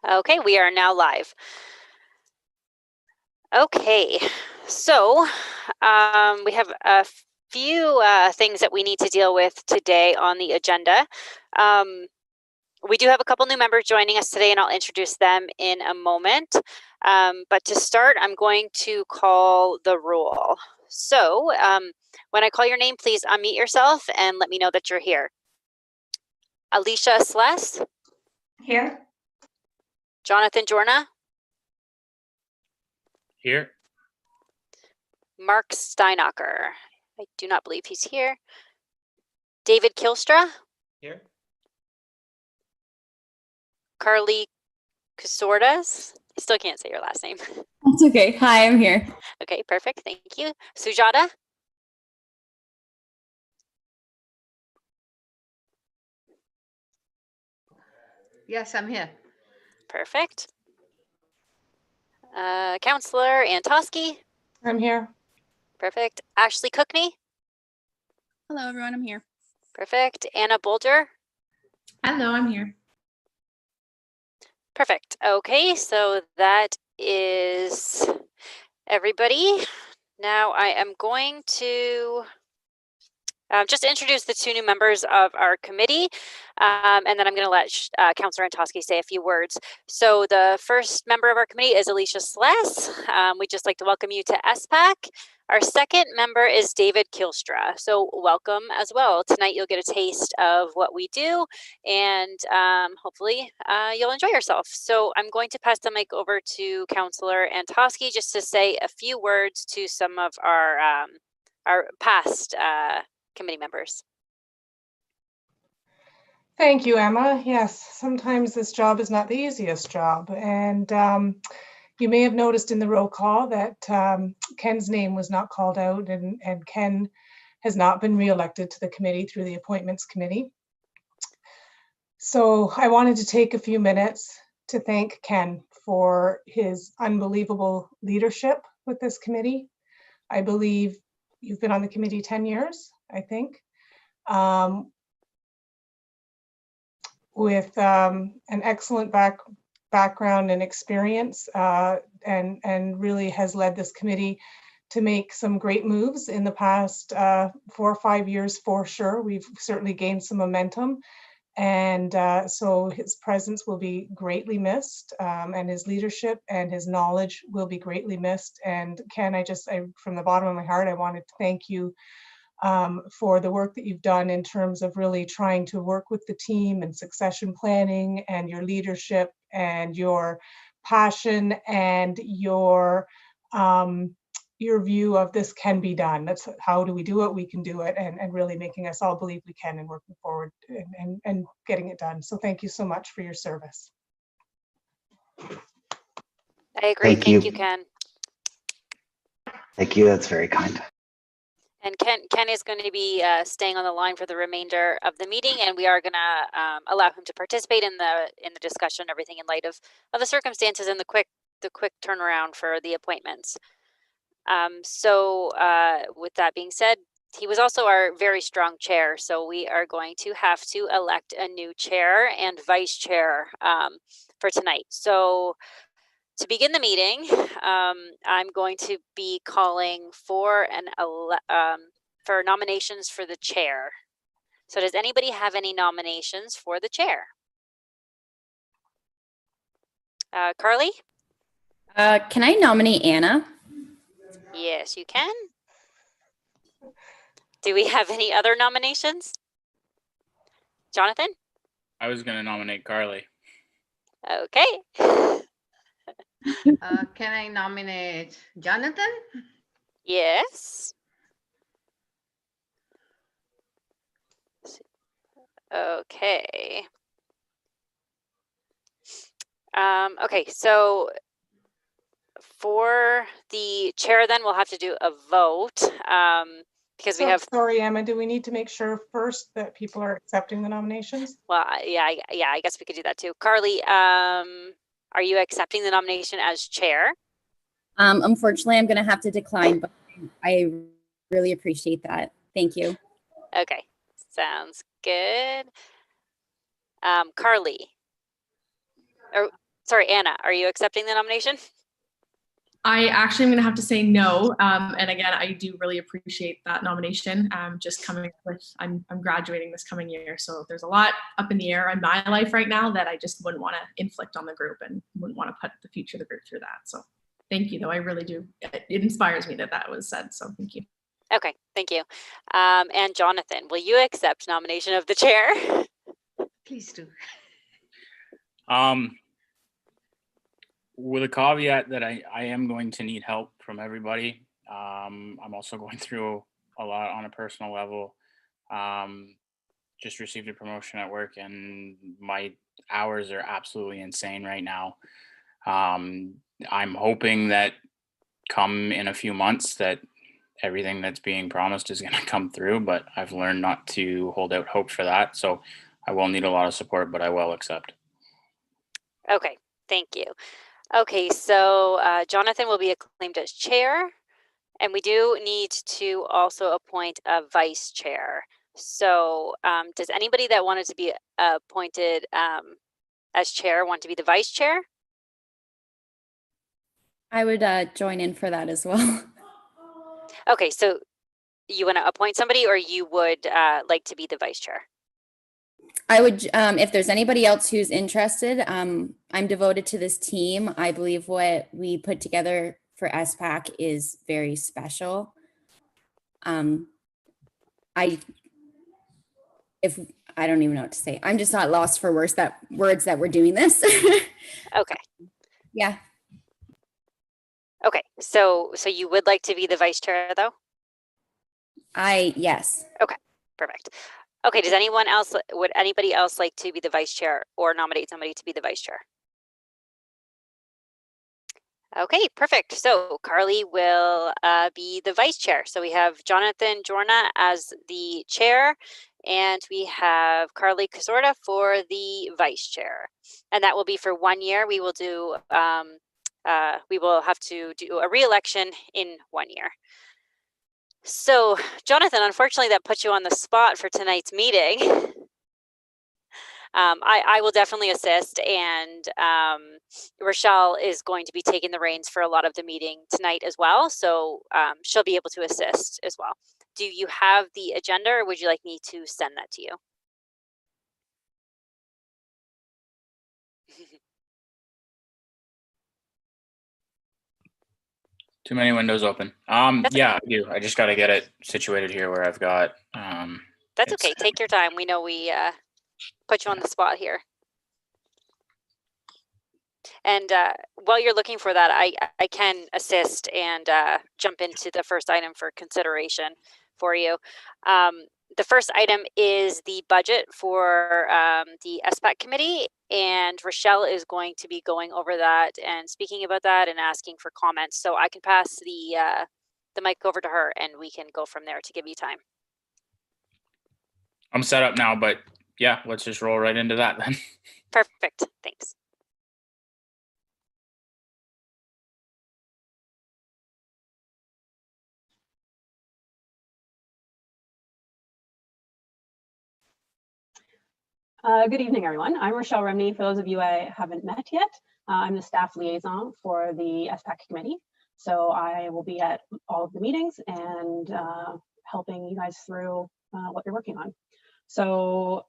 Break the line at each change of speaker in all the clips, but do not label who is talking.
Okay, we are now live. Okay, so we have a few things that we need to deal with today on the agenda. We do have a couple new members joining us today, and I'll introduce them in a moment. But to start, I'm going to call the roll. So when I call your name, please unmute yourself and let me know that you're here. Alicia Celeste?
Here.
Jonathan Jorna?
Here.
Mark Steinacher. I do not believe he's here. David Kilstra?
Here.
Carly Casordas? I still can't say your last name.
That's okay. Hi, I'm here.
Okay, perfect. Thank you. Sujata?
Yes, I'm here.
Perfect. Counselor Antoski?
I'm here.
Perfect. Ashley Cookney?
Hello, everyone. I'm here.
Perfect. Anna Bolger?
Hello, I'm here.
Perfect. Okay, so that is everybody. Now I am going to just introduce the two new members of our committee, and then I'm going to let Councillor Antoski say a few words. So the first member of our committee is Alicia Celeste. We'd just like to welcome you to SPAC. Our second member is David Kilstra. So welcome as well. Tonight you'll get a taste of what we do, and hopefully you'll enjoy yourself. So I'm going to pass the mic over to Councillor Antoski just to say a few words to some of our past committee members.
Thank you, Emma. Yes, sometimes this job is not the easiest job. And you may have noticed in the roll call that Ken's name was not called out, and Ken has not been re-elected to the committee through the Appointments Committee. So I wanted to take a few minutes to thank Ken for his unbelievable leadership with this committee. I believe you've been on the committee 10 years, I think. With an excellent background and experience, and really has led this committee to make some great moves in the past 4 or 5 years for sure. We've certainly gained some momentum, and so his presence will be greatly missed, and his leadership and his knowledge will be greatly missed. And Ken, from the bottom of my heart, I wanted to thank you for the work that you've done in terms of really trying to work with the team and succession planning, and your leadership and your passion and your view of this can be done. That's how do we do it? We can do it, and really making us all believe we can, and working forward and getting it done. So thank you so much for your service.
I agree. Thank you, Ken.
Thank you. That's very kind.
And Ken is going to be staying on the line for the remainder of the meeting, and we are going to allow him to participate in the discussion, everything in light of the circumstances and the quick turnaround for the appointments. So with that being said, he was also our very strong chair, so we are going to have to elect a new chair and vice chair for tonight. So to begin the meeting, I'm going to be calling for nominations for the chair. So does anybody have any nominations for the chair? Carly?
Can I nominate Anna?
Yes, you can. Do we have any other nominations? Jonathan?
I was going to nominate Carly.
Okay.
Can I nominate Jonathan?
Yes. Okay. Okay, so for the chair, then we'll have to do a vote because we have.
Sorry, Emma. Do we need to make sure first that people are accepting the nominations?
Well, yeah, I guess we could do that too. Carly, are you accepting the nomination as chair?
Unfortunately, I'm going to have to decline, but I really appreciate that. Thank you.
Okay, sounds good. Carly, or sorry, Anna, are you accepting the nomination?
I actually am going to have to say no. And again, I do really appreciate that nomination. Just coming with, I'm graduating this coming year. So there's a lot up in the air in my life right now that I just wouldn't want to inflict on the group and wouldn't want to put the future of the group through that. So thank you, though. I really do. It inspires me that that was said. So thank you.
Okay, thank you. And Jonathan, will you accept nomination of the chair?
Please do.
With a caveat that I am going to need help from everybody. I'm also going through a lot on a personal level. Just received a promotion at work and my hours are absolutely insane right now. I'm hoping that come in a few months that everything that's being promised is going to come through, but I've learned not to hold out hope for that. So I will need a lot of support, but I will accept.
Okay, thank you. Okay, so Jonathan will be acclaimed as chair, and we do need to also appoint a vice chair. So does anybody that wanted to be appointed as chair want to be the vice chair?
I would join in for that as well.
Okay, so you want to appoint somebody, or you would like to be the vice chair?
I would, if there's anybody else who's interested, I'm devoted to this team. I believe what we put together for SPAC is very special. I don't even know what to say. I'm just not lost for words that we're doing this.
Okay.
Yeah.
Okay, so you would like to be the vice chair, though?
Yes.
Okay, perfect. Okay, would anybody else like to be the vice chair or nominate somebody to be the vice chair? Okay, perfect. So Carly will be the vice chair. So we have Jonathan Jorna as the chair, and we have Carly Casorda for the vice chair. And that will be for 1 year. We will do, we will have to do a re-election in 1 year. So Jonathan, unfortunately, that puts you on the spot for tonight's meeting. I will definitely assist, and Rochelle is going to be taking the reins for a lot of the meeting tonight as well, so she'll be able to assist as well. Do you have the agenda, or would you like me to send that to you?
Too many windows open. Yeah, I do. I just got to get it situated here where I've got.
That's okay. Take your time. We know we put you on the spot here. And while you're looking for that, I can assist and jump into the first item for consideration for you. The first item is the budget for the SPAC committee, and Rochelle is going to be going over that and speaking about that and asking for comments. So I can pass the mic over to her, and we can go from there to give you time.
I'm set up now, but yeah, let's just roll right into that then.
Perfect. Thanks.
Good evening, everyone. I'm Rochelle Remney. For those of you I haven't met yet, I'm the staff liaison for the SPAC committee. So I will be at all of the meetings and helping you guys through what you're working on. So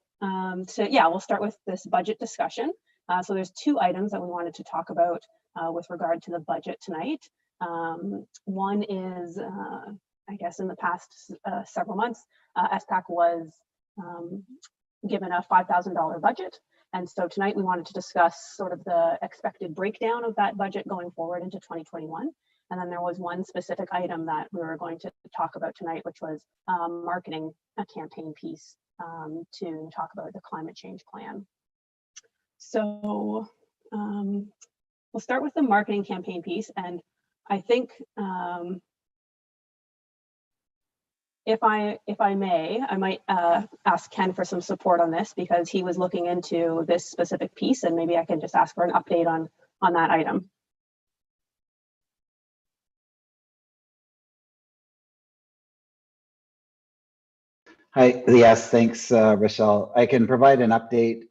yeah, we'll start with this budget discussion. So there's 2 items that we wanted to talk about with regard to the budget tonight. One is, I guess in the past several months, SPAC was given a $5,000 budget. And so tonight we wanted to discuss sort of the expected breakdown of that budget going forward into 2021. And then there was one specific item that we were going to talk about tonight, which was marketing a campaign piece to talk about the climate change plan. So we'll start with the marketing campaign piece. And I think if I may, I might ask Ken for some support on this, because he was looking into this specific piece, and maybe I can just ask for an update on that item.
Hi, yes, thanks, Rochelle. I can provide an update.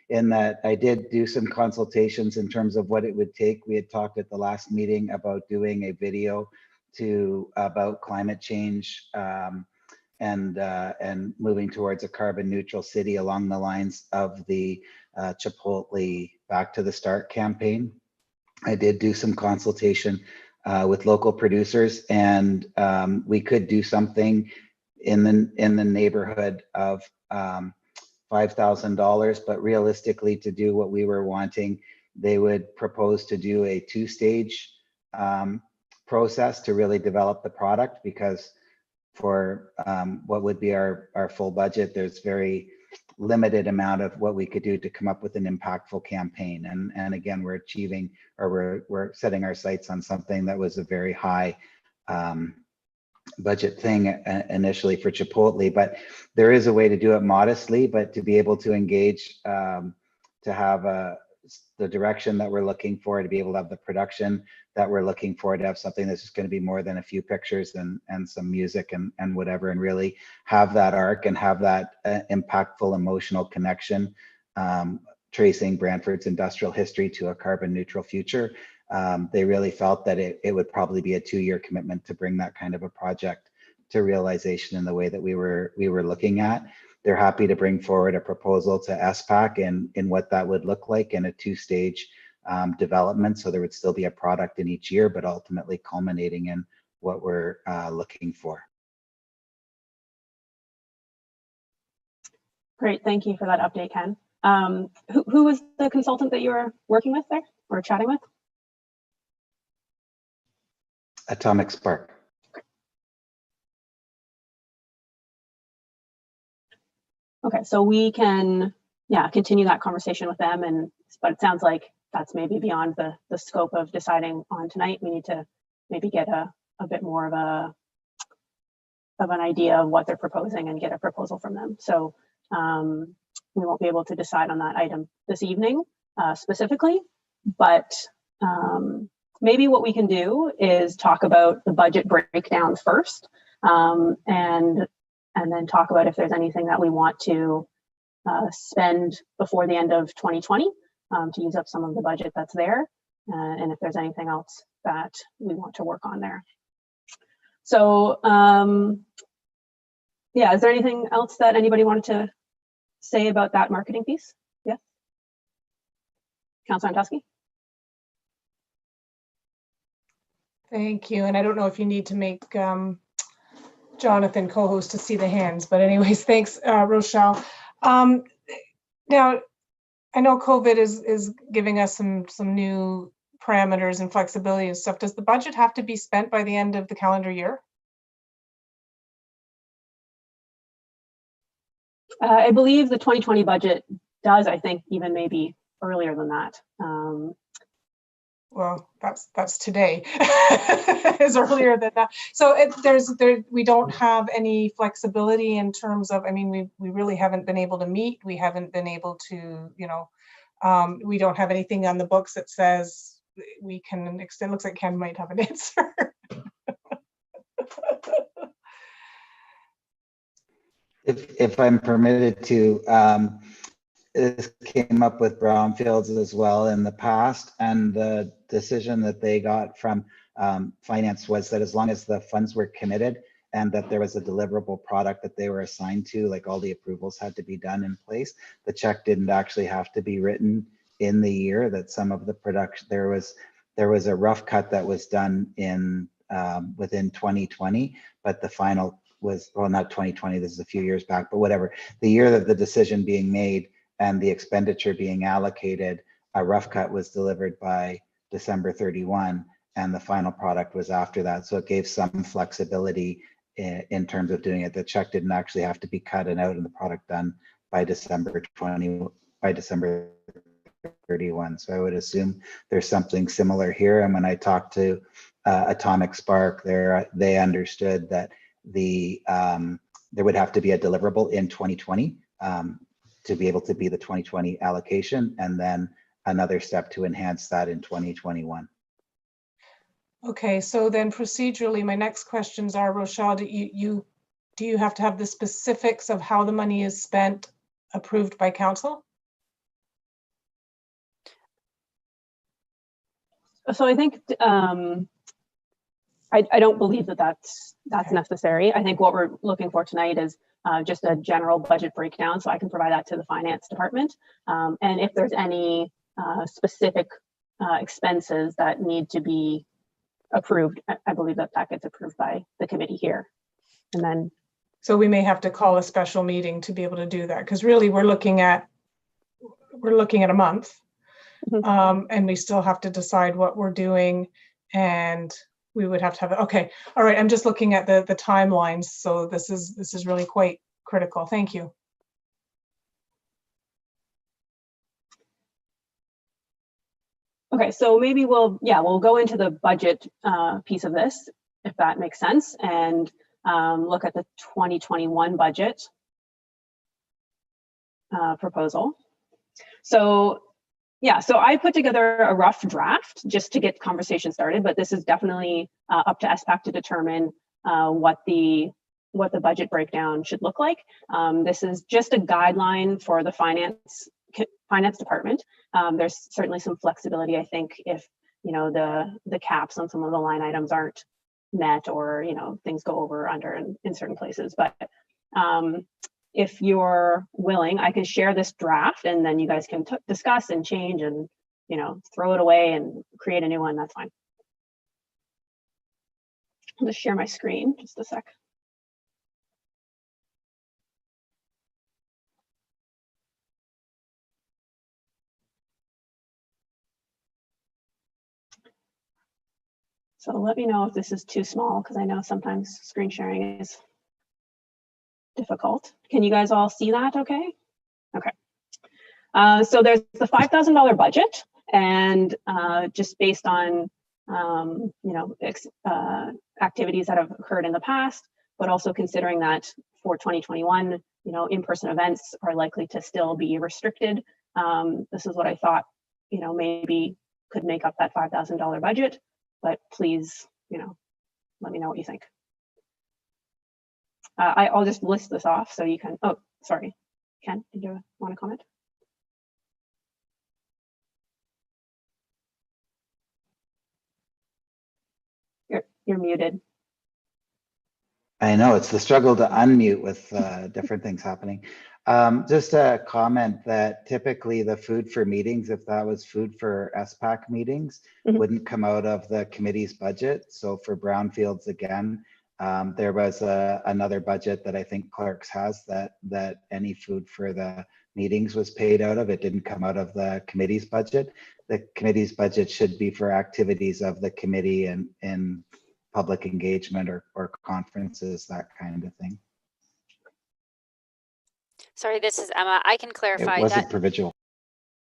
in that I did do some consultations in terms of what it would take. We had talked at the last meeting about doing a video about climate change and moving towards a carbon neutral city along the lines of the Chipotle Back to the Start campaign. I did do some consultation with local producers, and we could do something in the neighborhood of $5,000, but realistically, to do what we were wanting, they would propose to do a two-stage process to really develop the product, because for what would be our full budget, there's very limited amount of what we could do to come up with an impactful campaign. And again, we're achieving, or we're setting our sights on something that was a very high budget thing initially for Chipotle, but there is a way to do it modestly, but to be able to engage, to have the direction that we're looking for, to be able to have the production that we're looking for, to have something that's just going to be more than a few pictures and some music and whatever, and really have that arc and have that impactful emotional connection, tracing Brantford's industrial history to a carbon neutral future. They really felt that it would probably be a 2-year commitment to bring that kind of a project to realization in the way that we were looking at. They're happy to bring forward a proposal to SPAC in what that would look like in a 2-stage development. So there would still be a product in each year, but ultimately culminating in what we're looking for.
Great, thank you for that update, Ken. Who was the consultant that you were working with there or chatting with?
Atomic Spark.
Okay, so we can, continue that conversation with them, but it sounds like that's maybe beyond the scope of deciding on tonight. We need to maybe get a bit more of an idea of what they're proposing and get a proposal from them. So we won't be able to decide on that item this evening specifically, but maybe what we can do is talk about the budget breakdowns first, and then talk about if there's anything that we want to spend before the end of 2020 to use up some of the budget that's there, and if there's anything else that we want to work on there. So is there anything else that anybody wanted to say about that marketing piece? Yes, Councilor Antoski.
Thank you. And I don't know if you need to make Jonathan co-host to see the hands, but anyways, thanks, Rochelle. Now, I know COVID is giving us some new parameters and flexibility and stuff. Does the budget have to be spent by the end of the calendar year?
I believe the 2020 budget does, I think, even maybe earlier than that.
Well, that's today. Is earlier than that. So we don't have any flexibility in terms of, I mean, we really haven't been able to meet. We haven't been able to, we don't have anything on the books that says we can extend. Looks like Ken might have an answer.
If I'm permitted to, this came up with brownfields as well in the past, and the decision that they got from finance was that as long as the funds were committed and that there was a deliverable product that they were assigned to, like all the approvals had to be done in place, the check didn't actually have to be written in the year. That some of the production, there was a rough cut that was done in within 2020, but the final was, well, not 2020, this is a few years back, but whatever, the year that the decision being made and the expenditure being allocated, a rough cut was delivered by December 31, and the final product was after that. So it gave some flexibility in terms of doing it. The check didn't actually have to be cut and out and the product done by December 31. So I would assume there's something similar here. And when I talked to Atomic Spark, they understood that there would have to be a deliverable in 2020 to be able to be the 2020 allocation, and then another step to enhance that in 2021.
Okay, so then procedurally, my next questions are, Rochelle, do you have to have the specifics of how the money is spent approved by council?
So I think I don't believe that that's necessary. I think what we're looking for tonight is just a general budget breakdown, so I can provide that to the finance department. And if there's any specific expenses that need to be approved, I believe that gets approved by the committee here. And then,
so we may have to call a special meeting to be able to do that, because really we're looking at a month. And we still have to decide what we're doing, and we would have to have it. Okay, all right. I'm just looking at the timelines, so this is really quite critical. Thank you.
okay, so maybe we'll go into the budget piece of this, if that makes sense, and look at the 2021 budget proposal. So yeah, so I put together a rough draft just to get conversation started, but this is definitely up to SPAC to determine what the budget breakdown should look like. This is just a guideline for the finance department. There's certainly some flexibility, I think, if the caps on some of the line items aren't met, or things go over or under in certain places. But if you're willing, I can share this draft, and then you guys can discuss and change and throw it away and create a new one. That's fine. I'll just share my screen just a sec. So let me know if this is too small, because I know sometimes screen sharing is difficult. Can you guys all see that okay? Okay. So there's the $5,000 budget, and just based on activities that have occurred in the past, but also considering that for 2021, in-person events are likely to still be restricted. This is what I thought, maybe could make up that $5,000 budget, but please, let me know what you think. I'll just list this off so you can, oh, sorry. Ken, did you want to comment? You're muted.
I know it's the struggle to unmute with different things happening. Just a comment that typically the food for meetings, if that was food for SPAC meetings, wouldn't come out of the committee's budget. So for brownfields, again, there was another budget that I think Clerks has that any food for the meetings was paid out of. It didn't come out of the committee's budget. The committee's budget should be for activities of the committee and public engagement or conferences, that kind of thing.
Sorry, this is Emma. I can clarify
it wasn't provincial.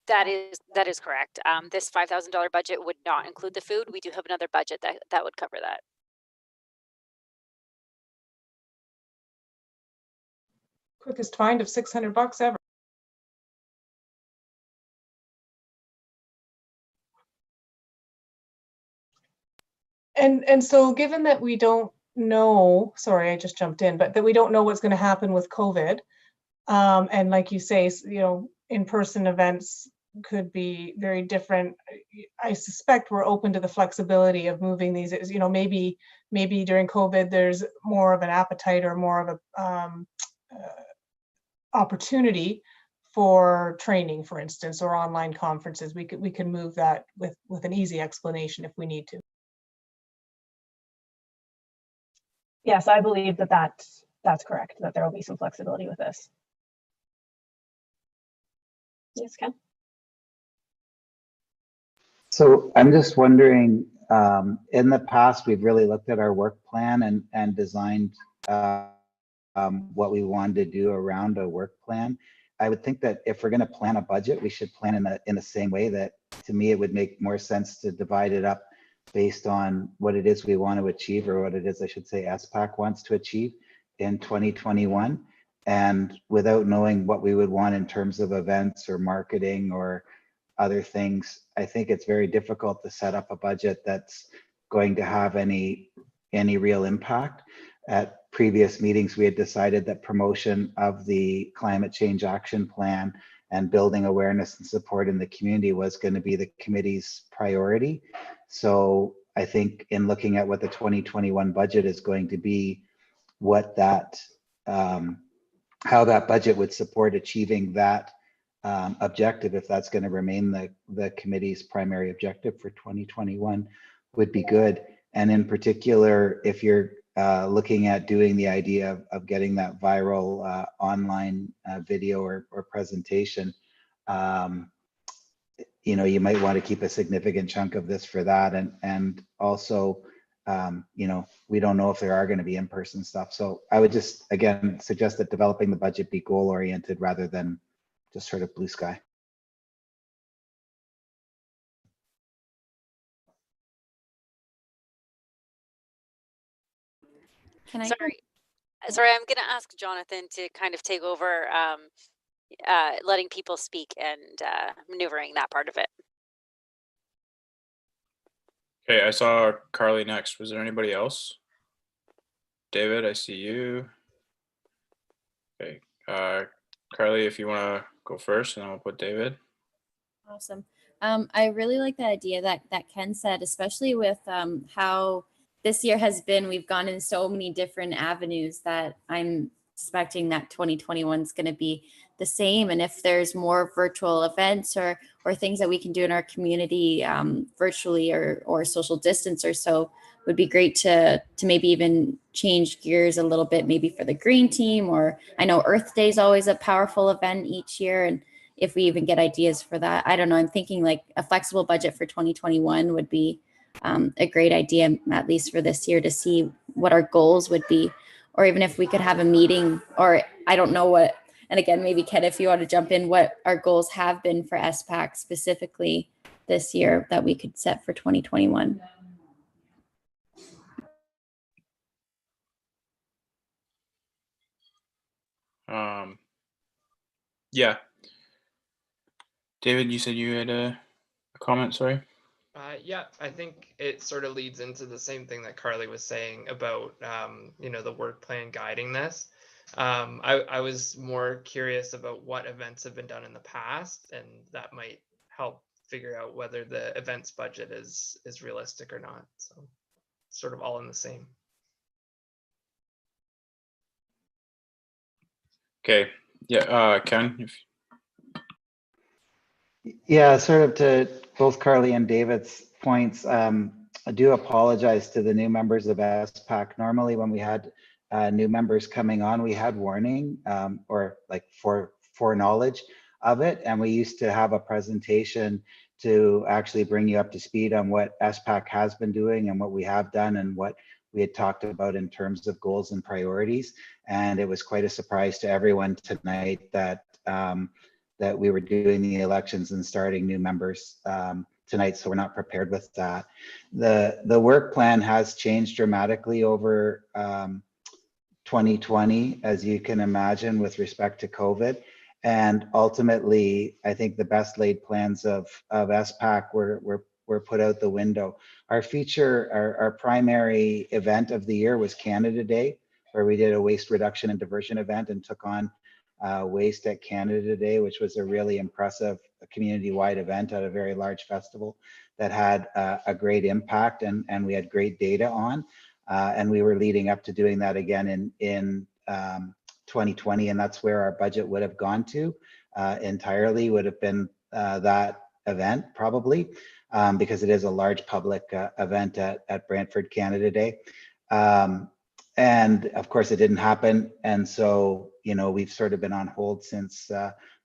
That is correct. This $5,000 budget would not include the food. We do have another budget that would cover that.
Quickest find of $600 ever. And so given that we don't know, sorry, I just jumped in, but that we don't know what's going to happen with COVID, and like you say, in-person events could be very different. I suspect we're open to the flexibility of moving these. Maybe during COVID there's more of an appetite or more of a opportunity for training, for instance, or online conferences. We can move that with an easy explanation if we need to.
Yes, I believe that's correct, that there will be some flexibility with this. Yes, Ken?
So I'm just wondering, in the past, we've really looked at our work plan and designed what we wanted to do around a work plan. I would think that if we're going to plan a budget, we should plan in the same way. That to me, it would make more sense to divide it up based on what it is we want to achieve, or what it is, I should say, SPAC wants to achieve in 2021. And without knowing what we would want in terms of events or marketing or other things, I think it's very difficult to set up a budget that's going to have any real impact. At previous meetings, we had decided that promotion of the climate change action plan and building awareness and support in the community was going to be the committee's priority. So I think in looking at what the 2021 budget is going to be, what that, how that budget would support achieving that objective, if that's going to remain the committee's primary objective for 2021, would be good. And in particular, if you're looking at doing the idea of getting that viral online video or presentation, you know, you might want to keep a significant chunk of this for that. And also, you know, we don't know if there are going to be in-person stuff. So I would just, again, suggest that developing the budget be goal-oriented rather than just sort of blue sky.
Can I?
Sorry, I'm going to ask Jonathan to kind of take over letting people speak and maneuvering that part of it.
Okay, I saw Carly next. Was there anybody else? David, I see you. Okay, Carly, if you want to go first, and then we'll put David.
Awesome. I really like the idea that Ken said, especially with how this year has been. We've gone in so many different avenues that I'm expecting that 2021 is going to be the same. And if there's more virtual events or things that we can do in our community virtually or social distance or so, would be great to maybe even change gears a little bit, maybe for the green team. Or I know Earth Day is always a powerful event each year, and if we even get ideas for that, I don't know. I'm thinking like a flexible budget for 2021 would be a great idea, at least for this year, to see what our goals would be. Or even if we could have a meeting, or I don't know what, and again, maybe Ken, if you want to jump in, what our goals have been for SPAC specifically this year that we could set for 2021.
Yeah. David, you said you had a comment, sorry?
Yeah, I think it sort of leads into the same thing that Carly was saying about, you know, the work plan guiding this. I was more curious about what events have been done in the past, and that might help figure out whether the events budget is realistic or not. So sort of all in the same.
Okay, yeah, Ken.
Yeah, sort of to both Carly and David's points, I do apologize to the new members of SPAC. Normally when we had new members coming on, we had warning or like foreknowledge of it. And we used to have a presentation to actually bring you up to speed on what SPAC has been doing and what we have done and what we had talked about in terms of goals and priorities. And it was quite a surprise to everyone tonight that that we were doing the elections and starting new members tonight, so we're not prepared with that. The work plan has changed dramatically over 2020, as you can imagine, with respect to COVID. And ultimately, I think the best laid plans of SPAC were put out the window. Our primary event of the year was Canada Day, where we did a waste reduction and diversion event and took on waste at Canada Day, which was a really impressive community-wide event at a very large festival that had a great impact and we had great data on. And we were leading up to doing that again in 2020, and that's where our budget would have gone to entirely, would have been that event probably, because it is a large public event at Brantford Canada Day. And of course it didn't happen. And so, you know, we've sort of been on hold since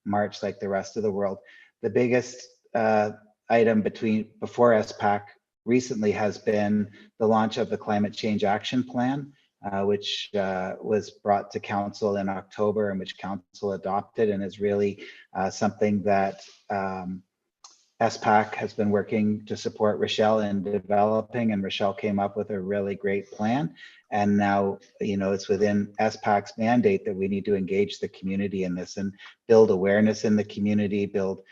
March, like the rest of the world. The biggest item before SPAC recently has been the launch of the Climate Change Action Plan, which was brought to Council in October and which Council adopted, and is really something that SPAC has been working to support Rochelle in developing, and Rochelle came up with a really great plan. And now, you know, it's within SPAC's mandate that we need to engage the community in this and build awareness in the community, build,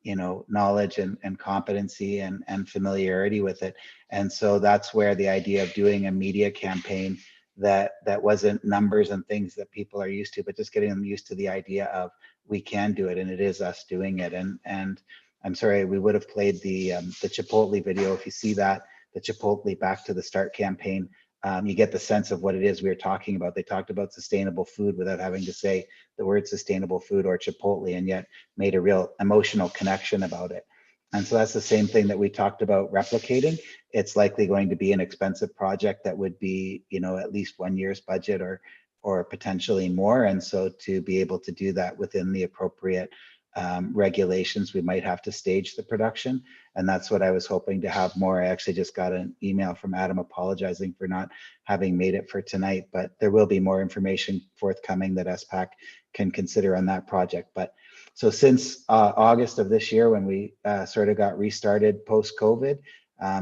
you know, knowledge and competency and familiarity with it. And so that's where the idea of doing a media campaign that wasn't numbers and things that people are used to, but just getting them used to the idea of we can do it, and it is us doing it. And I'm sorry, we would have played the Chipotle video. If you see that, the Chipotle Back to the Start campaign, you get the sense of what it is we were talking about. They talked about sustainable food without having to say the word sustainable food or Chipotle, and yet made a real emotional connection about it. And so that's the same thing that we talked about replicating. It's likely going to be an expensive project that would be, you know, at least 1 year's budget or potentially more. And so to be able to do that within the appropriate regulations, we might have to stage the production. And that's what I was hoping to have more. I actually just got an email from Adam apologizing for not having made it for tonight, but there will be more information forthcoming that SPAC can consider on that project. But so since August of this year, when we sort of got restarted post-COVID,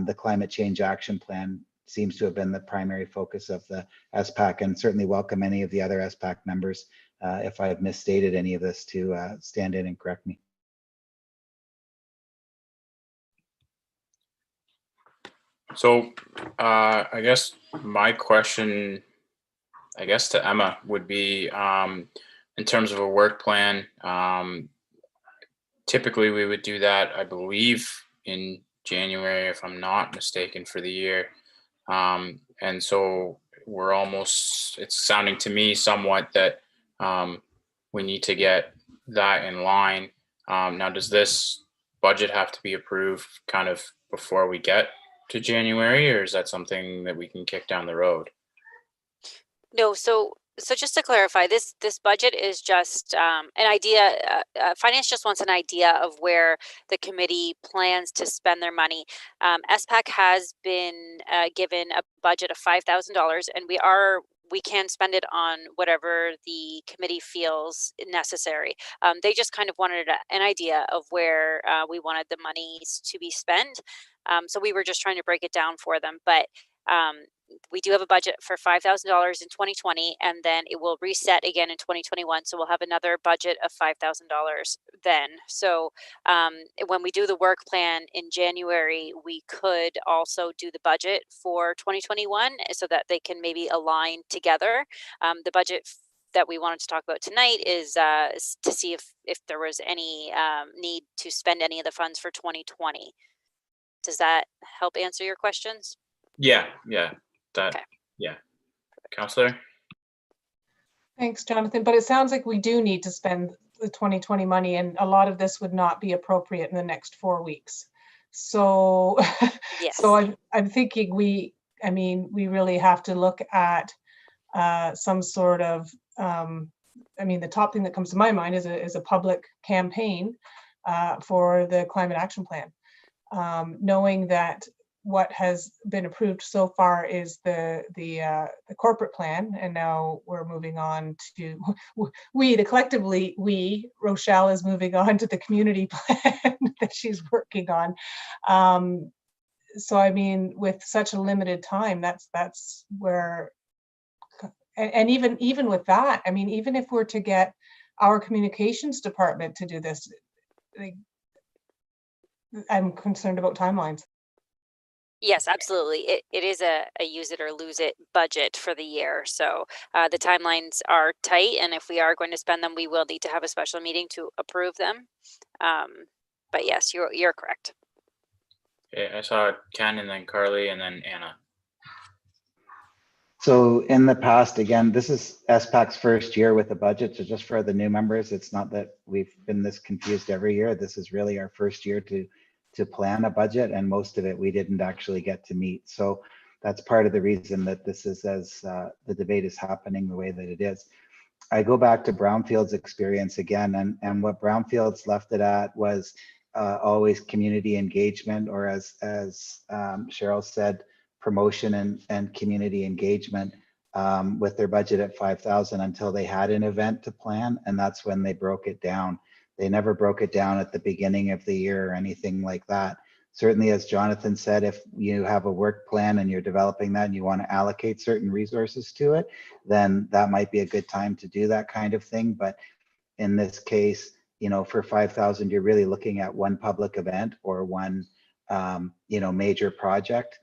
the Climate Change Action Plan seems to have been the primary focus of the SPAC, and certainly welcome any of the other SPAC members if I have misstated any of this to stand in and correct me.
So I guess my question, I guess to Emma, would be in terms of a work plan. Typically we would do that, I believe, in January, if I'm not mistaken, for the year. And so we're almost, it's sounding to me somewhat that we need to get that in line. Now, does this budget have to be approved kind of before we get to January, or is that something that we can kick down the road?
No, so just to clarify, this budget is just an idea. Finance just wants an idea of where the committee plans to spend their money. SPAC has been given a budget of $5,000, and we can spend it on whatever the committee feels necessary. They just kind of wanted an idea of where we wanted the monies to be spent. So we were just trying to break it down for them, but we do have a budget for $5,000 in 2020, and then it will reset again in 2021. So we'll have another budget of $5,000 then. So when we do the work plan in January, we could also do the budget for 2021 so that they can maybe align together. The budget that we wanted to talk about tonight is to see if there was any need to spend any of the funds for 2020. Does that help answer your questions?
Yeah.
Okay.
Yeah. Counselor?
Thanks, Jonathan. But it sounds like we do need to spend the 2020 money, and a lot of this would not be appropriate in the next 4 weeks. So,
Yes.
so I'm thinking we really have to look at some sort of, the top thing that comes to my mind is a public campaign for the climate action plan. Knowing that what has been approved so far is the corporate plan, and now we're moving on to Rochelle is moving on to the community plan that she's working on. So I mean, with such a limited time, that's where, and even with that, I mean, even if we're to get our communications department to do this, I'm concerned about timelines.
Yes, absolutely. It is a use it or lose it budget for the year. So the timelines are tight, and if we are going to spend them, we will need to have a special meeting to approve them. But yes, you're correct.
Okay, I saw Ken and then Carly and then Anna.
So in the past, again, this is SPAC's first year with a budget. So just for the new members, it's not that we've been this confused every year. This is really our first year to plan a budget, and most of it we didn't actually get to meet. So that's part of the reason that this is as the debate is happening the way that it is. I go back to Brownfield's experience again, and what Brownfield's left it at was always community engagement, or as Cheryl said, promotion and community engagement with their budget at 5,000 until they had an event to plan, and that's when they broke it down. They never broke it down at the beginning of the year or anything like that. Certainly, as Jonathan said, if you have a work plan and you're developing that and you want to allocate certain resources to it, then that might be a good time to do that kind of thing. But in this case, you know, for 5,000, you're really looking at one public event or one, major project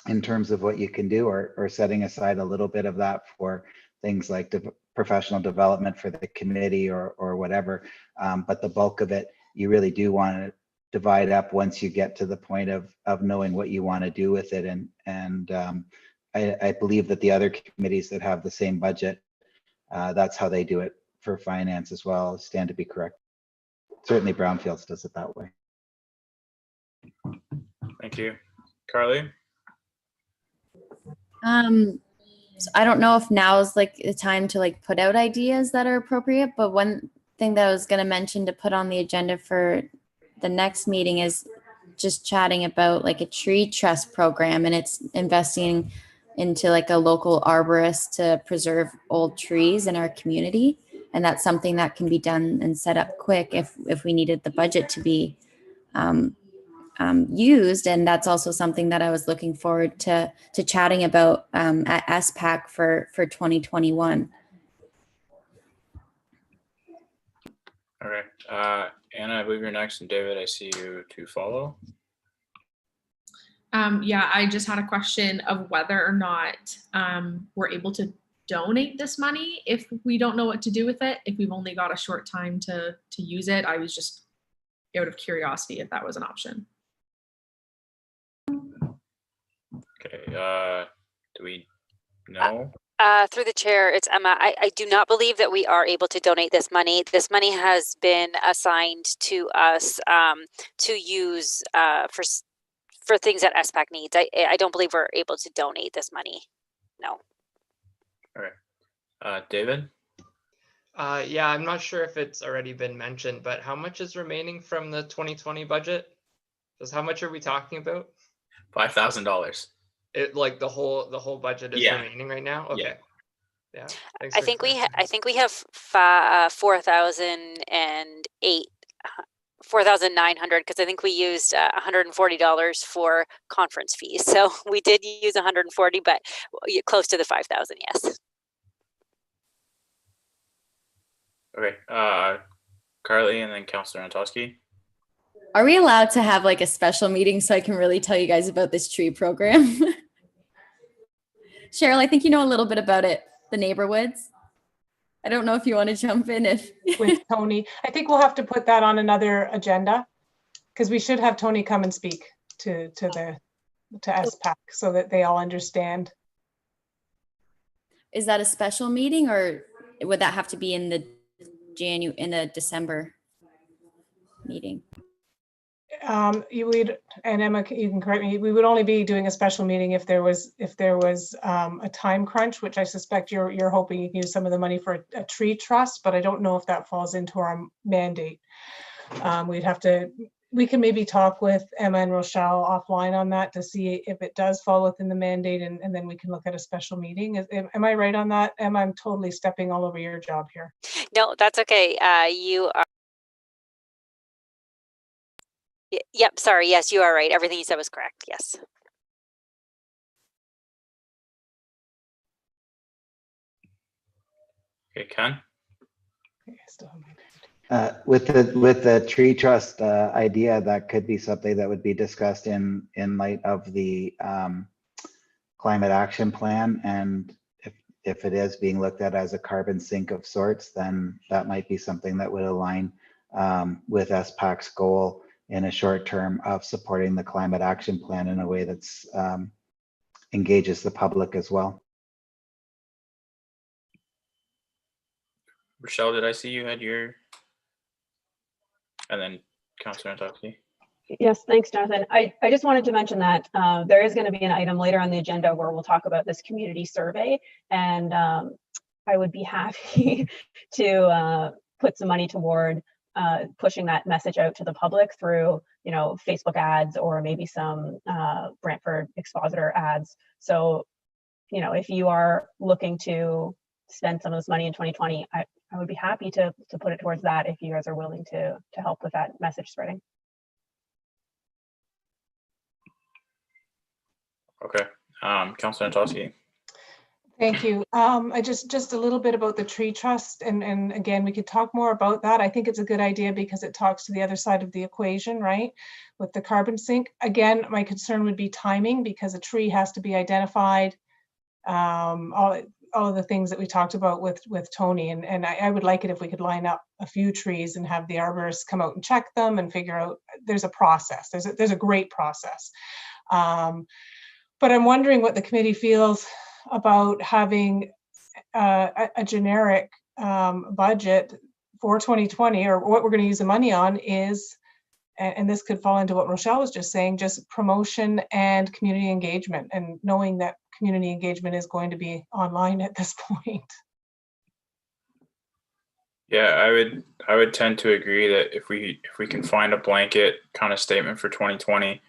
in terms of what you can do, or setting aside a little bit of that for things like professional development for the committee or whatever. But the bulk of it, you really do want to divide up once you get to the point of knowing what you want to do with it. And I believe that the other committees that have the same budget, that's how they do it for finance as well. Stand to be correct. Certainly Brownfields does it that way.
Thank you. Carly?
So I don't know if now is like the time to like put out ideas that are appropriate, but one thing that I was going to mention to put on the agenda for the next meeting is just chatting about like a tree trust program, and it's investing into like a local arborist to preserve old trees in our community. And that's something that can be done and set up quick if we needed the budget to be used. And that's also something that I was looking forward to chatting about at SPAC for 2021.
All right. Anna, I believe you're next, and David, I see you to follow.
Yeah, I just had a question of whether or not we're able to donate this money if we don't know what to do with it, if we've only got a short time to use it. I was just out of curiosity if that was an option.
Okay. Do we know?
Through the chair, it's Emma. I do not believe that we are able to donate this money. This money has been assigned to us to use for things that SPAC needs. I don't believe we're able to donate this money. No.
All right. David?
Yeah, I'm not sure if it's already been mentioned, but how much is remaining from the 2020 budget? Just how much are we talking about?
$5,000.
It like the whole budget is remaining right now. Okay. Yeah.
I think we have 4,900 because I think we used $140 for conference fees. So we did use 140, but close to the 5,000. Yes.
Okay. Carly, and then Councillor Antosky.
Are we allowed to have like a special meeting so I can really tell you guys about this tree program? Cheryl, I think you know a little bit about it, the neighborhoods. I don't know if you want to jump in
with Tony. I think we'll have to put that on another agenda because we should have Tony come and speak to SPAC so that they all understand.
Is that a special meeting, or would that have to be in the December meeting?
You would, and Emma, you can correct me, we would only be doing a special meeting if there was a time crunch, which I suspect you're hoping you can use some of the money for a tree trust, but I don't know if that falls into our mandate. We can maybe talk with Emma and Rochelle offline on that to see if it does fall within the mandate, and then we can look at a special meeting. Am I right on that, Emma? I'm totally stepping all over your job here.
No, that's okay. You are. Yep, sorry. Yes, you are right. Everything you said was correct. Yes.
Okay, Ken?
With the tree trust idea, that could be something that would be discussed in light of the climate action plan. And if it is being looked at as a carbon sink of sorts, then that might be something that would align with SPAC's goal in a short term of supporting the climate action plan in a way that's engages the public as well.
Rochelle, did I see you had your, and then Councillor Antosky?
Yes, thanks, Jonathan. I just wanted to mention that there is going to be an item later on the agenda where we'll talk about this community survey, and I would be happy to put some money toward pushing that message out to the public through, Facebook ads or maybe some Brantford expositor ads. So, if you are looking to spend some of this money in 2020, I would be happy to put it towards that if you guys are willing to help with that message spreading.
Okay, Councillor Antosky.
Thank you. I just a little bit about the tree trust, and again, we could talk more about that. I think it's a good idea because it talks to the other side of the equation, right? With the carbon sink. Again, my concern would be timing because a tree has to be identified. all of the things that we talked about with Tony, and I would like it if we could line up a few trees and have the arborists come out and check them and figure out, there's a process, there's a great process. But I'm wondering what the committee feels about having a generic budget for 2020, or what we're going to use the money on is, and this could fall into what Rochelle was just saying, just promotion and community engagement, and knowing that community engagement is going to be online at this point.
Yeah, I would tend to agree that if we can find a blanket kind of statement for 2020,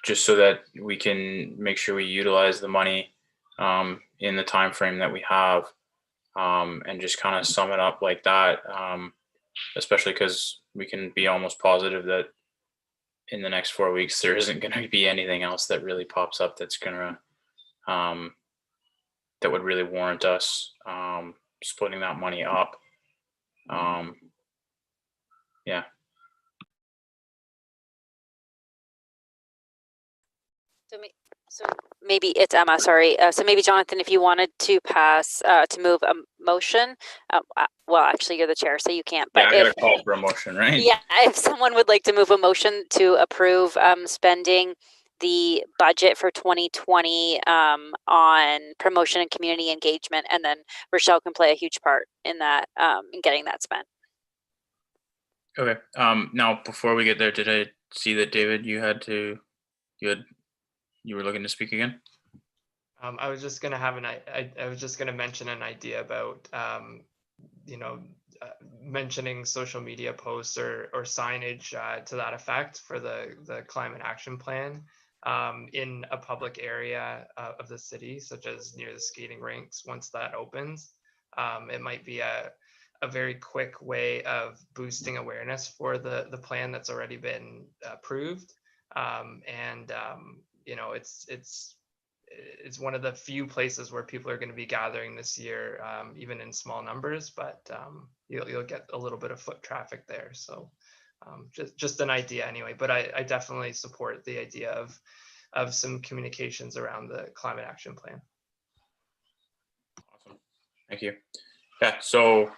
just so that we can make sure we utilize the money in the time frame that we have, and just kind of sum it up like that, especially because we can be almost positive that in the next 4 weeks there isn't going to be anything else that really pops up that's going to that would really warrant us splitting that money up. Yeah.
So maybe it's Emma, sorry. So maybe Jonathan, if you wanted to pass, to move a motion, well, actually you're the chair, so you can't, but
yeah, I got to call for a motion, right?
Yeah, if someone would like to move a motion to approve spending the budget for 2020 on promotion and community engagement, and then Rochelle can play a huge part in that, in getting that spent.
Okay. Now, before we get there, did I see that David, you were looking to speak again?
I was just gonna have I was just gonna mention an idea about mentioning social media posts or signage to that effect for the climate action plan in a public area of the city, such as near the skating rinks. Once that opens, it might be a very quick way of boosting awareness for the plan that's already been approved. It's one of the few places where people are going to be gathering this year, even in small numbers, but you'll get a little bit of foot traffic there. So just an idea anyway, but I definitely support the idea of some communications around the climate action plan.
Awesome. Thank you. Yeah, so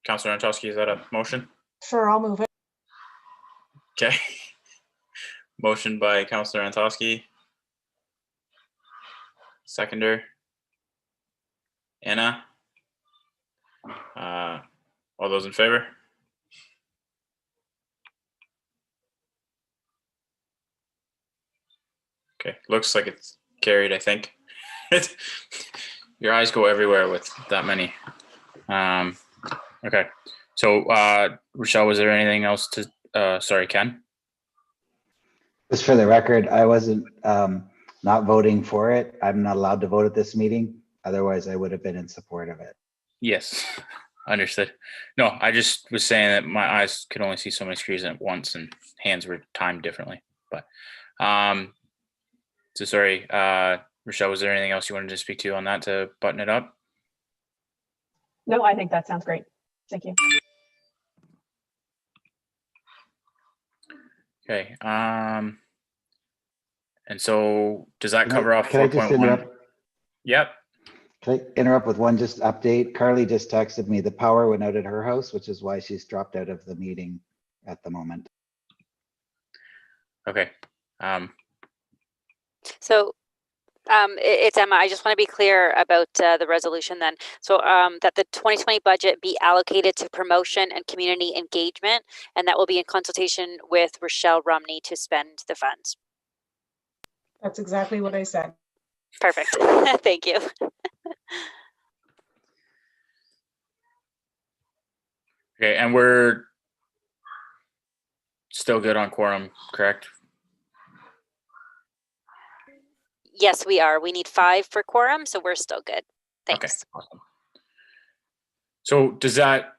Councillor Antosky, is that a motion?
Sure, I'll move it.
Okay. Motion by Councillor Antosky. Seconder. Anna. All those in favor? Okay, looks like it's carried, I think. Your eyes go everywhere with that many. Okay, so Rochelle, was there anything else to, sorry, Ken?
Just for the record, I wasn't not voting for it. I'm not allowed to vote at this meeting. Otherwise, I would have been in support of it.
Yes, understood. No, I just was saying that my eyes could only see so many screens at once and hands were timed differently. But so sorry, Rochelle, was there anything else you wanted to speak to on that to button it up?
No, I think that sounds great. Thank you.
Okay. And so does that cover off
Can I just
4.1?
interrupt?
Yep.
Can I interrupt with one just update? Carly just texted me the power went out at her house, which is why she's dropped out of the meeting at the moment.
Okay.
So it's Emma. I just want to be clear about the resolution then. So that the 2020 budget be allocated to promotion and community engagement, and that will be in consultation with Rochelle Rumney to spend the funds.
That's exactly what I said.
Perfect. Thank you.
Okay, and we're still good on quorum, correct?
Yes, we are. We need 5 for quorum, so we're still good. Thanks.
Okay, awesome. So does that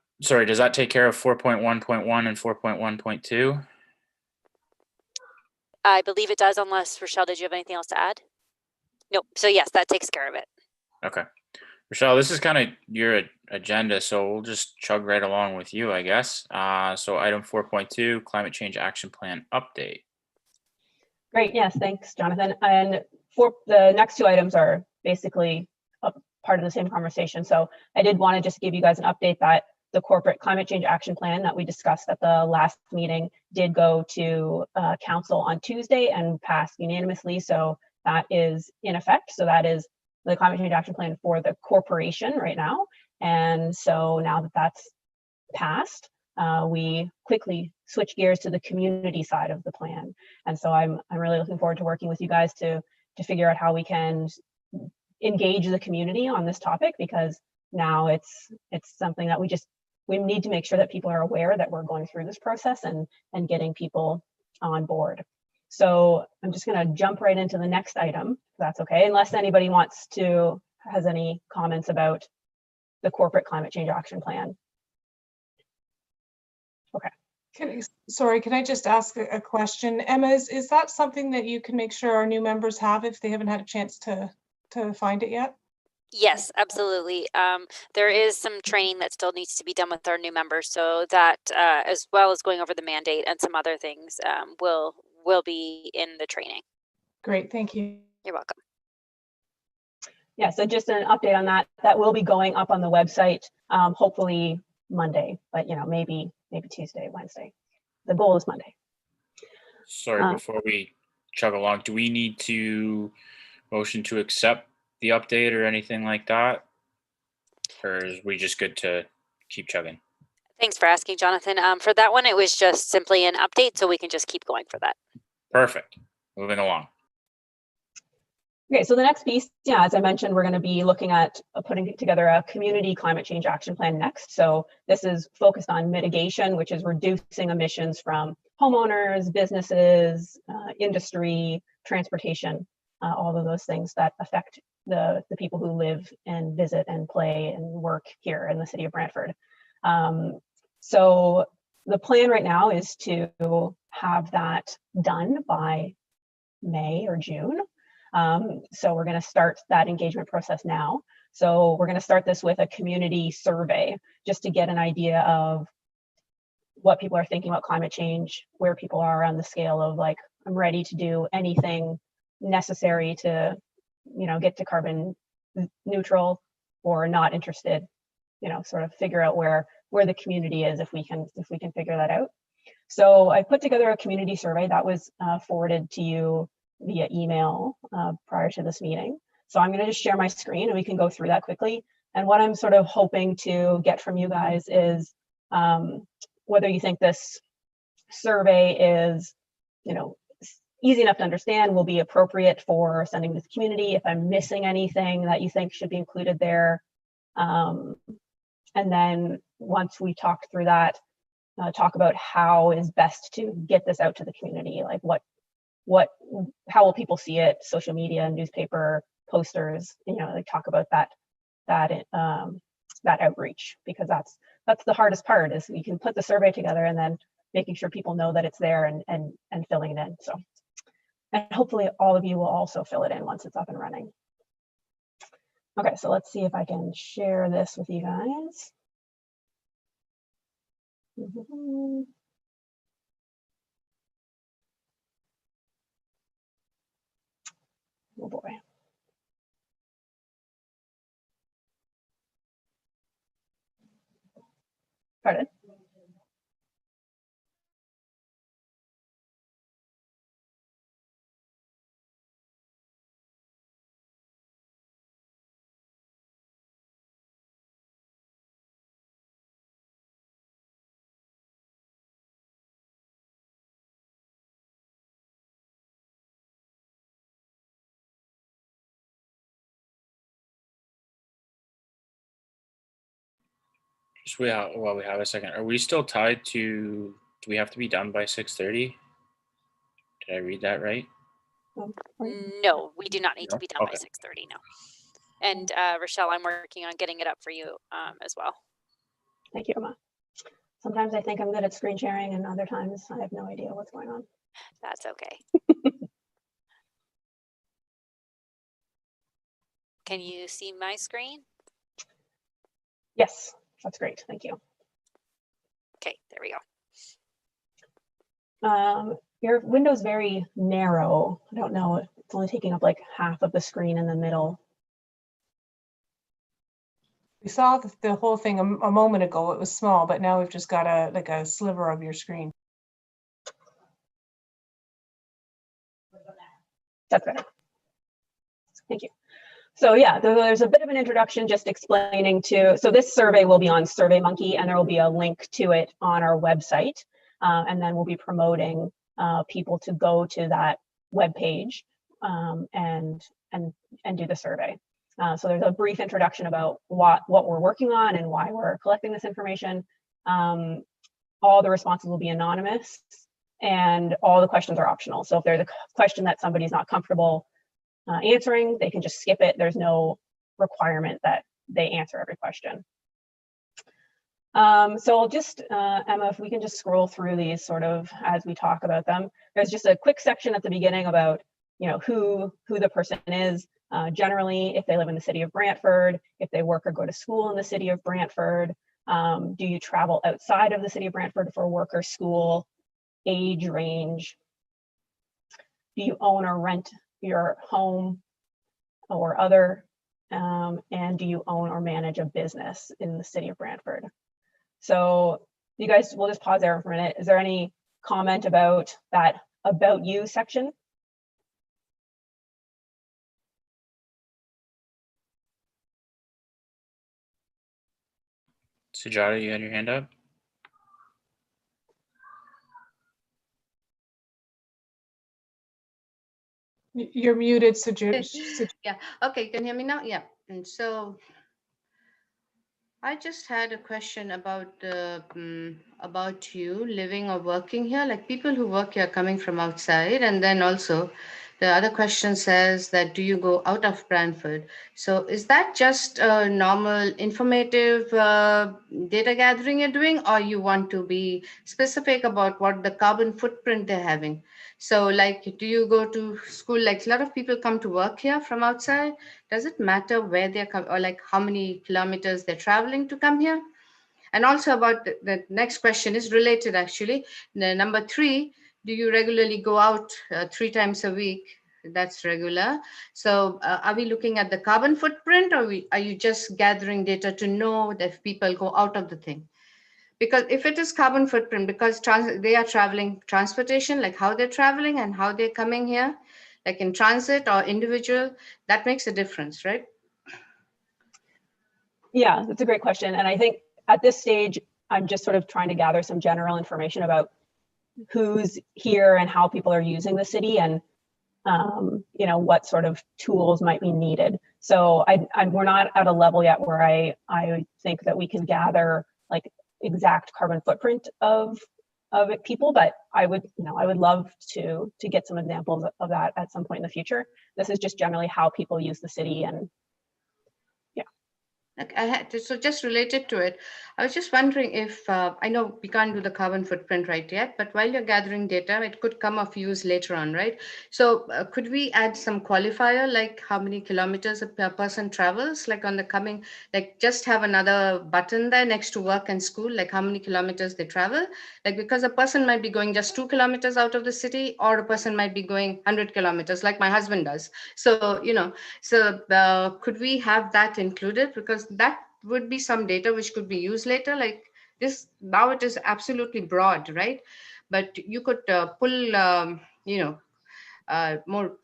take care of 4.1.1 and 4.1.2?
I believe it does, unless Rochelle, did you have anything else to add? Nope. So yes, that takes care of it.
Okay. Rochelle, this is kind of your agenda, so we'll just chug right along with you, I guess. So item 4.2, climate change action plan update.
Great. Yes, thanks, Jonathan. And for the next two items are basically a part of the same conversation. So I did want to just give you guys an update that the corporate climate change action plan that we discussed at the last meeting did go to council on Tuesday and passed unanimously. So that is in effect. So that is the climate change action plan for the corporation right now. And so now that that's passed, we quickly switch gears to the community side of the plan. And so I'm really looking forward to working with you guys to figure out how we can engage the community on this topic, because now it's something that we need to make sure that people are aware that we're going through this process and getting people on board. So I'm just going to jump right into the next item, if that's okay, unless anybody has any comments about the corporate climate change action plan. Okay.
Can I just ask a question? Emma, is that something that you can make sure our new members have if they haven't had a chance to find it yet?
Yes, absolutely. There is some training that still needs to be done with our new members, so that as well as going over the mandate and some other things will be in the training.
Great, thank you.
You're welcome.
Yeah, so just an update on that. That will be going up on the website, hopefully Monday, but maybe Tuesday, Wednesday. The goal is Monday.
Sorry, before we chug along, do we need to motion to accept the update or anything like that? Or is we just good to keep chugging?
Thanks for asking, Jonathan. For that one, it was just simply an update, so we can just keep going for that.
Perfect. Moving along.
Okay, so the next piece, yeah, as I mentioned, we're going to be looking at putting together a community climate change action plan next. So this is focused on mitigation, which is reducing emissions from homeowners, businesses, industry, transportation, all of those things that affect the people who live and visit and play and work here in the city of Brantford. So the plan right now is to have that done by May or June. So we're going to start that engagement process now. So we're going to start this with a community survey just to get an idea of what people are thinking about climate change, where people are on the scale of like, I'm ready to do anything necessary to, get to carbon neutral, or not interested, sort of figure out where the community is if we can figure that out. So I put together a community survey that was forwarded to you via email prior to this meeting. So I'm going to just share my screen and we can go through that quickly. And what I'm sort of hoping to get from you guys is whether you think this survey is, easy enough to understand, will be appropriate for sending to the community, if I'm missing anything that you think should be included there. And then once we talk through that, talk about how is best to get this out to the community, like how will people see it, social media, newspaper, posters, like talk about that outreach, because that's the hardest part, is we can put the survey together and then making sure people know that it's there and filling it in. So, and hopefully all of you will also fill it in once it's up and running. Okay, so let's see if I can share this with you guys. Oh boy. Pardon?
Just while we have a second, are we still tied to? Do we have to be done by 6:30? Did I read that right?
No, we do not need to be done by
Okay.
6:30. No. And Rochelle, I'm working on getting it up for you as well.
Thank you, Emma. Sometimes I think I'm good at screen sharing, and other times I have no idea what's going on.
That's okay. Can you see my screen?
Yes, that's great. Thank you.
Okay, there we
go. Your window's very narrow. I don't know. It's only taking up like half of the screen in the middle.
We saw the whole thing a moment ago. It was small, but now we've just got a sliver of your screen.
That's better. Thank you. So yeah, there's a bit of an introduction just explaining so this survey will be on SurveyMonkey, and there will be a link to it on our website. And then we'll be promoting people to go to that webpage and do the survey. So there's a brief introduction about what we're working on and why we're collecting this information. All the responses will be anonymous, and all the questions are optional. So if there's a question that somebody's not comfortable answering, they can just skip it. There's no requirement that they answer every question. So I'll just, Emma, if we can just scroll through these sort of as we talk about them. There's just a quick section at the beginning about, who the person is. Generally, if they live in the city of Brantford, if they work or go to school in the city of Brantford, do you travel outside of the city of Brantford for work or school, age range, do you own or rent your home or other, and do you own or manage a business in the city of Brantford? So you guys, we'll just pause there for a minute. Is there any comment about that about you section?
Sujata, you had your hand up?
You're muted, Sujata.
Yeah, okay, you can hear me now? Yeah, and so I just had a question about you living or working here, like people who work here coming from outside, and then also the other question says that do you go out of Brantford? So is that just a normal informative data gathering you're doing, or you want to be specific about what the carbon footprint they're having? So like, do you go to school? Like a lot of people come to work here from outside. Does it matter where they're coming, or like how many kilometers they're traveling to come here? And also about the next question is related actually. The number 3, do you regularly go out 3 times a week? That's regular. So are we looking at the carbon footprint, or are you just gathering data to know that if people go out of the thing? Because if it is carbon footprint, because they are traveling transportation, like how they're traveling and how they're coming here, like in transit or individual, that makes a difference, right?
Yeah, that's a great question. And I think at this stage, I'm just sort of trying to gather some general information about who's here and how people are using the city, and what sort of tools might be needed. So we're not at a level yet where I think that we can gather like exact carbon footprint of people, but I would love to get some examples of that at some point in the future. This is just generally how people use the city, and
so just related to it, I was just wondering if, I know we can't do the carbon footprint right yet, but while you're gathering data, it could come of use later on, right? So could we add some qualifier, like how many kilometers a person travels, like on the coming, like just have another button there next to work and school, like how many kilometers they travel? Like, because a person might be going just 2 kilometers out of the city, or a person might be going 100 kilometers, like my husband does. So, could we have that included? Because that would be some data which could be used later. Like this, now it is absolutely broad, right? But you could pull, more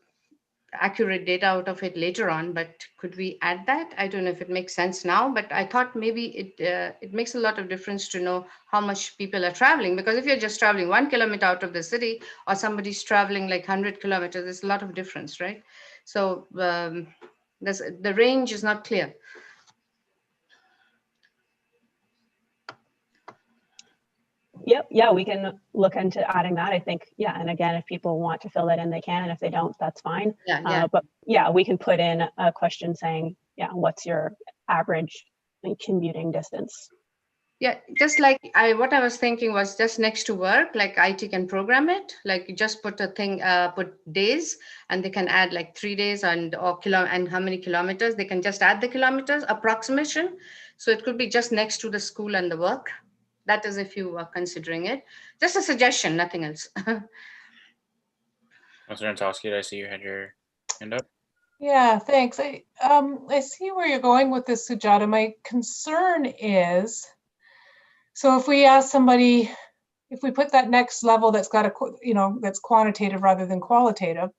accurate data out of it later on. But could we add that? I don't know if it makes sense now, but I thought maybe it makes a lot of difference to know how much people are traveling. Because if you're just traveling 1 kilometer out of the city, or somebody's traveling like 100 kilometers, there's a lot of difference, right? So the range is not clear.
Yep. Yeah, we can look into adding that, I think. Yeah. And again, if people want to fill that in, they can. And if they don't, that's fine.
Yeah.
But yeah, we can put in a question saying, what's your average commuting distance?
Yeah, just like what I was thinking was just next to work, like IT can program it, like you just put a thing, put days, and they can add like 3 days and how many kilometers. They can just add the kilometers approximation. So it could be just next to the school and the work. That is if you are considering it. Just a suggestion, nothing else.
Councilor Antosky, I see you had your Hand up.
Yeah, thanks. I see where you're going with this, Sujata. My concern is, so if we ask somebody, if we put that next level that's got that's quantitative rather than qualitative,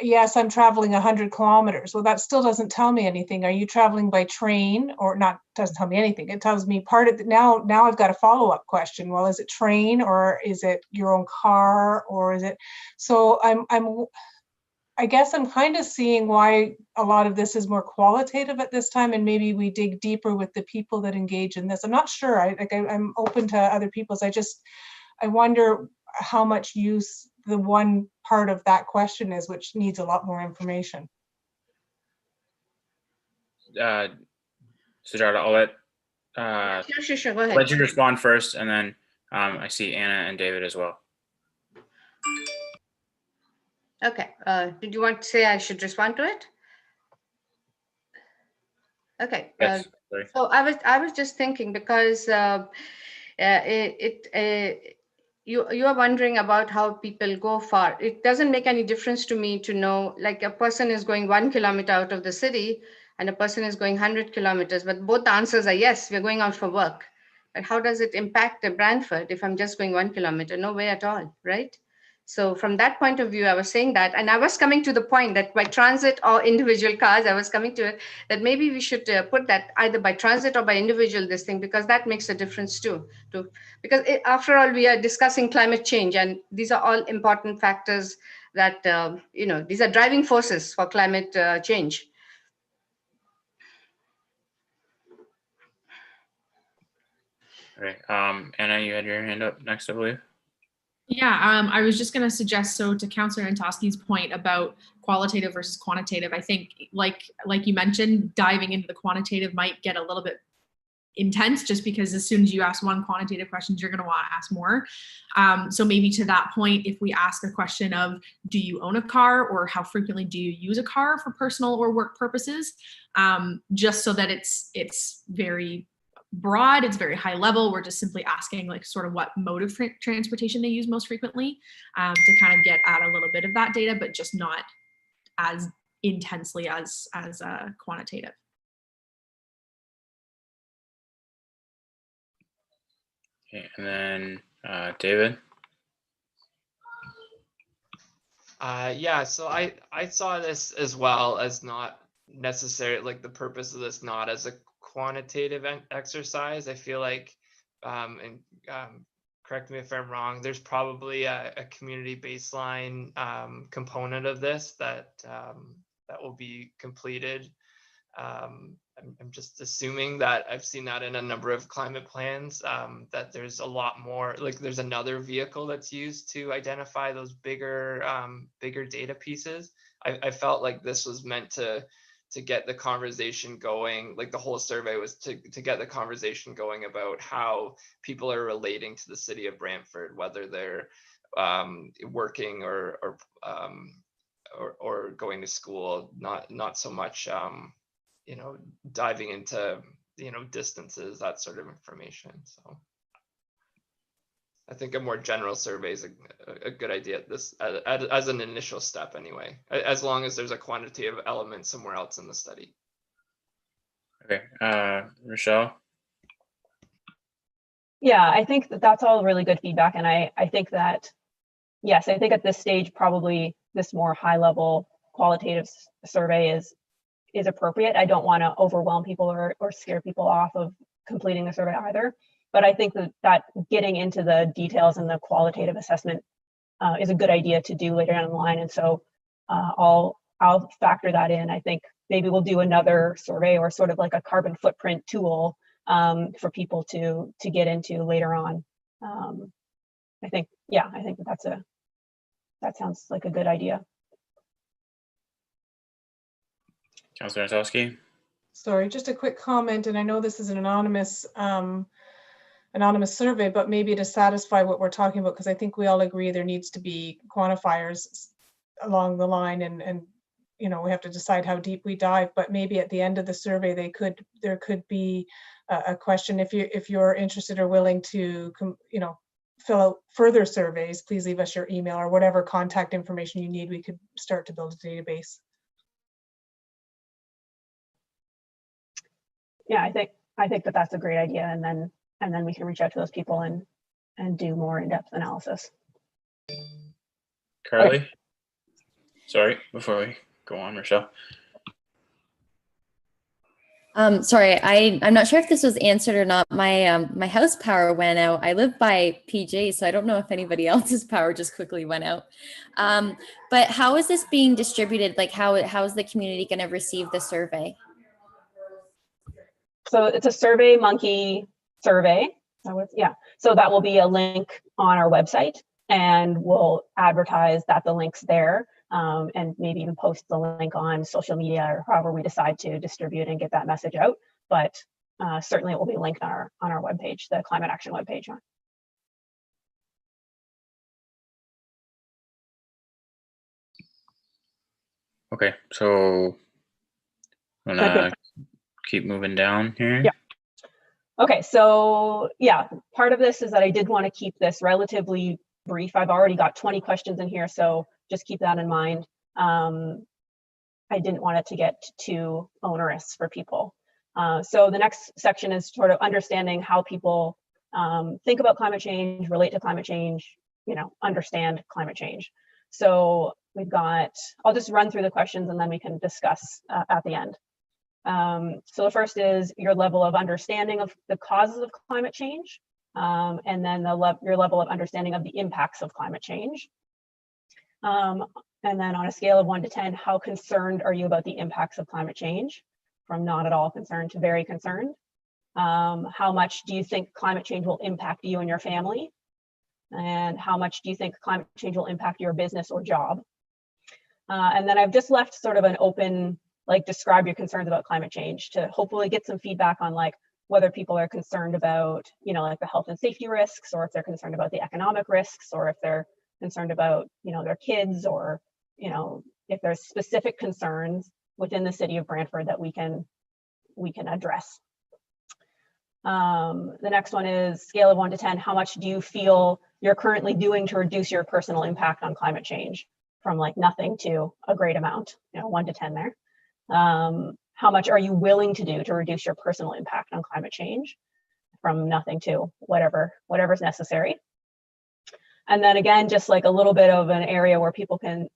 yes, I'm traveling 100 kilometers. Well, that still doesn't tell me anything. Are you traveling by train or not? Doesn't tell me anything. It tells me part of now I've got a follow-up question. Well, is it train or is it your own car or is it? So I guess I'm kind of seeing why a lot of this is more qualitative at this time, and maybe we dig deeper with the people that engage in this. I'm not sure. I'm open to other people's. I wonder how much use the one part of that question is, which needs a lot more information.
Sujata, I'll let
Sure, go ahead.
let you respond first, and then I see Anna and David as well.
Okay. Did you want to say I should respond to it? Okay.
Yes. Sorry.
So I was just thinking because you are wondering about how people go far. It doesn't make any difference to me to know, like a person is going 1 kilometer out of the city and a person is going 100 kilometers, but both answers are yes, we're going out for work. But how does it impact Brantford if I'm just going 1 kilometer? No way at all, right? So from that point of view, I was saying that, and I was coming to the point that by transit or individual cars, I was coming to it, that maybe we should put that either by transit or by individual this thing, because that makes a difference too. Because after all, we are discussing climate change, and these are all important factors that, these are driving forces for climate change.
All right. Anna, you had your hand up next, I believe.
Yeah, I was just going to suggest, so to Councillor Antosky's point about qualitative versus quantitative, I think like you mentioned, diving into the quantitative might get a little bit intense just because as soon as you ask one quantitative question, you're going to want to ask more. So maybe to that point, if we ask a question of, do you own a car, or how frequently do you use a car for personal or work purposes? Just so that it's very broad, it's very high level. We're just simply asking like sort of what mode of transportation they use most frequently, to kind of get at a little bit of that data, but just not as intensely as quantitative.
Okay, and then David.
Yeah, so I saw this as well as not necessarily, like the purpose of this not as a quantitative exercise. I feel like, and correct me if I'm wrong, there's probably a community baseline component of this that will be completed. I'm just assuming that I've seen that in a number of climate plans, that there's a lot more, like there's another vehicle that's used to identify those bigger data pieces. I felt like this was meant to get the conversation going, like the whole survey was to get the conversation going about how people are relating to the city of Brantford, whether they're working or going to school, not so much diving into distances, that sort of information. So I think a more general survey is a good idea at this as an initial step anyway, as long as there's a quantitative element somewhere else in the study.
Okay, Rochelle.
Yeah, I think that's all really good feedback, and I think that, yes, I think at this stage probably this more high level qualitative survey is appropriate. I don't want to overwhelm people or scare people off of completing the survey either. But I think that getting into the details and the qualitative assessment is a good idea to do later down the line. And so I'll factor that in. I think maybe we'll do another survey or sort of like a carbon footprint tool for people to get into later on. I think that sounds like a good idea.
Councillor Antosky.
Sorry, just a quick comment, and I know this is an anonymous survey, but maybe to satisfy what we're talking about, because I think we all agree there needs to be quantifiers along the line, and we have to decide how deep we dive. But maybe at the end of the survey, there could be a question if you're interested or willing to fill out further surveys, please leave us your email or whatever contact information you need. We could start to build a database.
Yeah, I think that that's a great idea, and then we can reach out to those people and do more in-depth analysis.
Carly?
Okay.
Sorry, before we go on, Rochelle.
Sorry, I'm not sure if this was answered or not. My house power went out. I live by PJ, so I don't know if anybody else's power just quickly went out. But how is this being distributed? Like how is the community going to receive the survey?
So it's a SurveyMonkey survey. So that will be a link on our website, and we'll advertise that the link's there, and maybe even post the link on social media or however we decide to distribute and get that message out. But certainly it will be linked on our webpage, the Climate Action webpage.
Okay, so I'm gonna keep moving down here.
Yeah. Okay, so yeah, part of this is that I did want to keep this relatively brief. I've already got 20 questions in here, so just keep that in mind. I didn't want it to get too onerous for people. So the next section is sort of understanding how people think about climate change, relate to climate change, understand climate change. So we've got, I'll just run through the questions and then we can discuss at the end. So the first is your level of understanding of the causes of climate change, and then your level of understanding of the impacts of climate change. And then on a scale of 1 to 10, how concerned are you about the impacts of climate change? From not at all concerned to very concerned. How much do you think climate change will impact you and your family? And how much do you think climate change will impact your business or job? And then I've just left sort of an open, like, describe your concerns about climate change to hopefully get some feedback on like whether people are concerned about, like the health and safety risks, or if they're concerned about the economic risks, or if they're concerned about, their kids, or, if there's specific concerns within the city of Brantford that we can address. The next one is scale of 1 to 10. How much do you feel you're currently doing to reduce your personal impact on climate change? From like nothing to a great amount, 1 to 10 there. How much are you willing to do to reduce your personal impact on climate change? From nothing to whatever's necessary. And then again, just like a little bit of an area where people can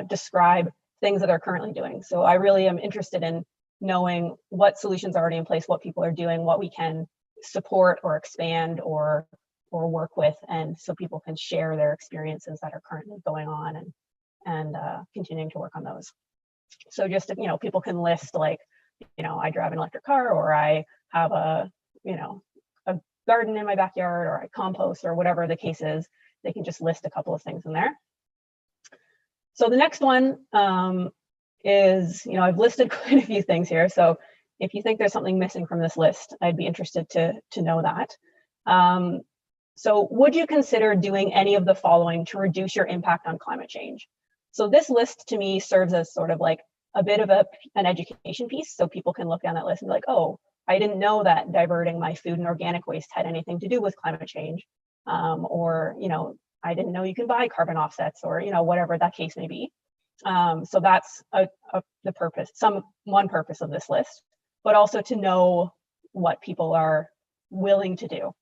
describe things that they're currently doing. So I really am interested in knowing what solutions are already in place, what people are doing, what we can support or expand or work with, and so people can share their experiences that are currently going on and continuing to work on those. So just, people can list like, I drive an electric car, or I have a garden in my backyard, or I compost, or whatever the case is. They can just list a couple of things in there. So the next one is, I've listed quite a few things here. So if you think there's something missing from this list, I'd be interested to know that. So would you consider doing any of the following to reduce your impact on climate change? So this list to me serves as sort of like a bit of an education piece, so people can look down that list and be like, oh, I didn't know that diverting my food and organic waste had anything to do with climate change. Or, I didn't know you can buy carbon offsets, or, whatever that case may be. So that's the purpose, one purpose of this list, but also to know what people are willing to do.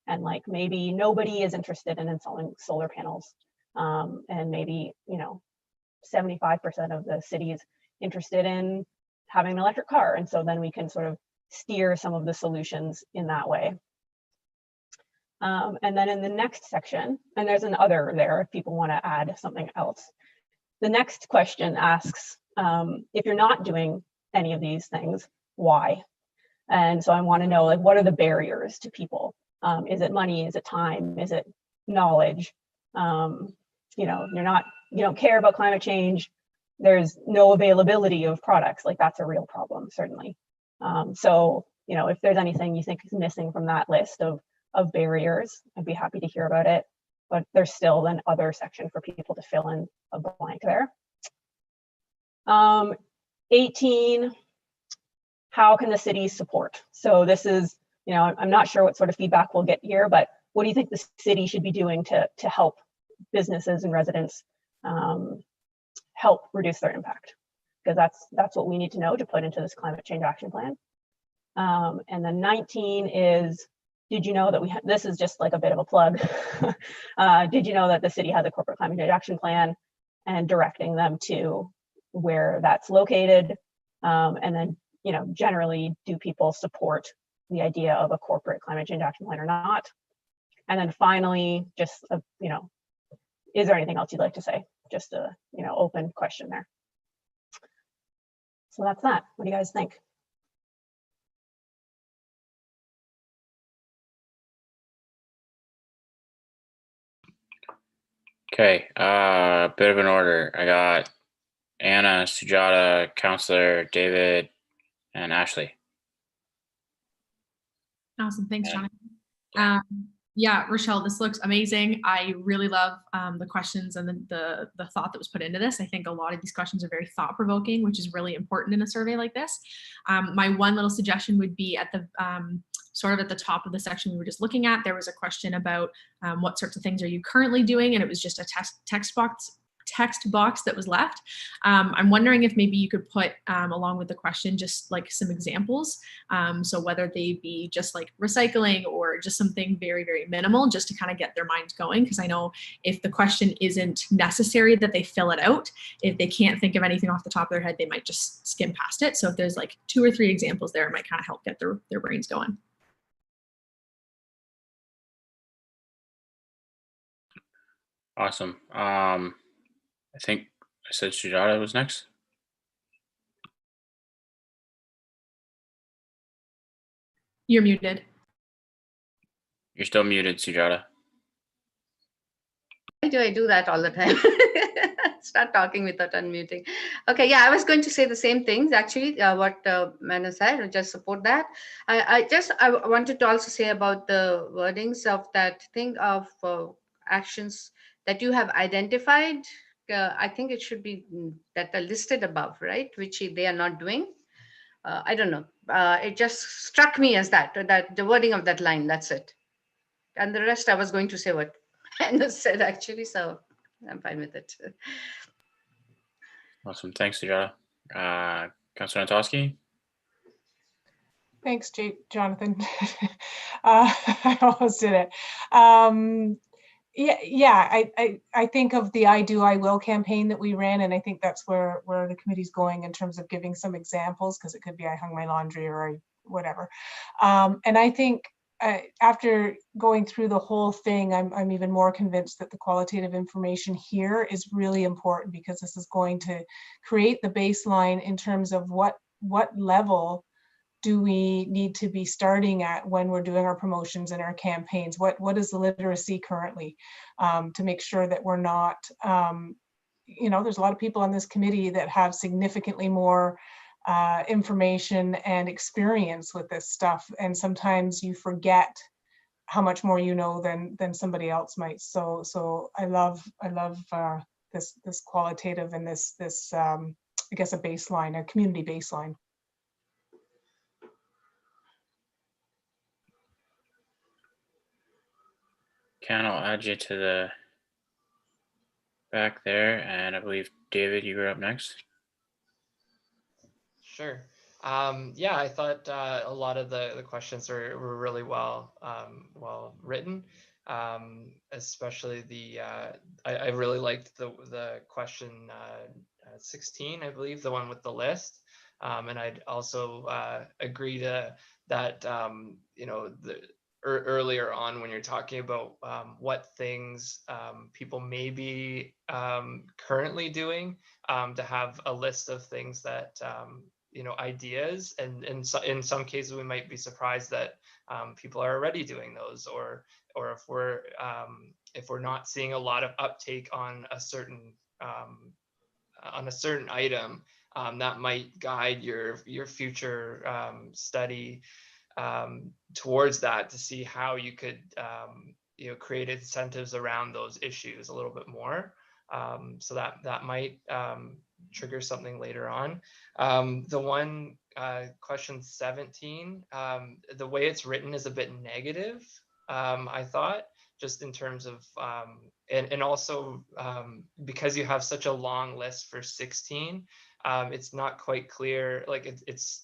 And like, maybe nobody is interested in installing solar panels. And maybe, 75% of the city is interested in having an electric car. And so then we can sort of steer some of the solutions in that way. And then in the next section, and there's an other there if people want to add something else. The next question asks, if you're not doing any of these things, why? And so I want to know, like, what are the barriers to people? Is it money? Is it time? Is it knowledge? You don't care about climate change. There's no availability of products. Like, that's a real problem, certainly. So, if there's anything you think is missing from that list of barriers, I'd be happy to hear about it. But there's still an other section for people to fill in a blank there. 18, how can the city support? So this is, I'm not sure what sort of feedback we'll get here, but what do you think the city should be doing to help businesses and residents help reduce their impact? Because that's what we need to know to put into this climate change action plan. And then 19 is, did you know that this is just like a bit of a plug. Did you know that the city has a corporate climate change action plan, and directing them to where that's located? And then, generally, do people support the idea of a corporate climate change action plan or not? And then finally, just, is there anything else you'd like to say? Just a, open question there. So that's that. What do you guys think?
Okay, bit of an order. I got Anna, Sujata, Counselor, David, and Ashley.
Awesome. Thanks,
Yeah.
Jonathan. Yeah, Rochelle, this looks amazing. I really love the questions and the thought that was put into this. I think a lot of these questions are very thought-provoking, which is really important in a survey like this. My one little suggestion would be at the sort of at the top of the section we were just looking at, there was a question about what sorts of things are you currently doing, and it was just a text box that was left. I'm wondering if maybe you could put along with the question just like some examples. So whether they be just like recycling or just something very, very minimal, just to kind of get their mind going. Because I know if the question isn't necessary that they fill it out, if they can't think of anything off the top of their head, they might just skim past it. So if there's like 2 or 3 examples there, it might kind of help get their brains going.
Awesome. I think I said Sujata was next.
You're muted.
You're still muted, Sujata.
Why do I do that all the time? Start talking without unmuting. Okay, yeah, I was going to say the same things actually, what Mana said, or just support that. I wanted to also say about the wordings of that thing of actions that you have identified. I think it should be that are listed above, right? Which they are not doing. I don't know. It just struck me as that the wording of that line, that's it. And the rest I was going to say what Anna said actually, so I'm fine with it.
Awesome. Thanks, Sujata. Councilor Natowski?
Thanks, Jonathan. I almost did it. I think of the I Do, I Will campaign that we ran, and I think that's where the committee's going in terms of giving some examples, because it could be I hung my laundry or whatever. And I think after going through the whole thing, I'm even more convinced that the qualitative information here is really important, because this is going to create the baseline in terms of what level do we need to be starting at when we're doing our promotions and our campaigns? What is the literacy currently, to make sure that we're not, there's a lot of people on this committee that have significantly more information and experience with this stuff, and sometimes you forget how much more you know than somebody else might. So I love this qualitative and this I guess a baseline, a community baseline.
Ken, I'll add you to the back there, and I believe David, you were up next.
Sure. Yeah, I thought a lot of the questions were really well written, especially I really liked the question 16, I believe, the one with the list, and I'd also agree to that. Earlier on, when you're talking about what things people may be currently doing, to have a list of things that ideas, and in some cases we might be surprised that people are already doing those, or if we're not seeing a lot of uptake on a certain item, that might guide your future study towards that, to see how you could create incentives around those issues a little bit more. So that might trigger something later on. The one question 17, the way it's written is a bit negative. I thought, just in terms of, and also because you have such a long list for 16, it's not quite clear, like it's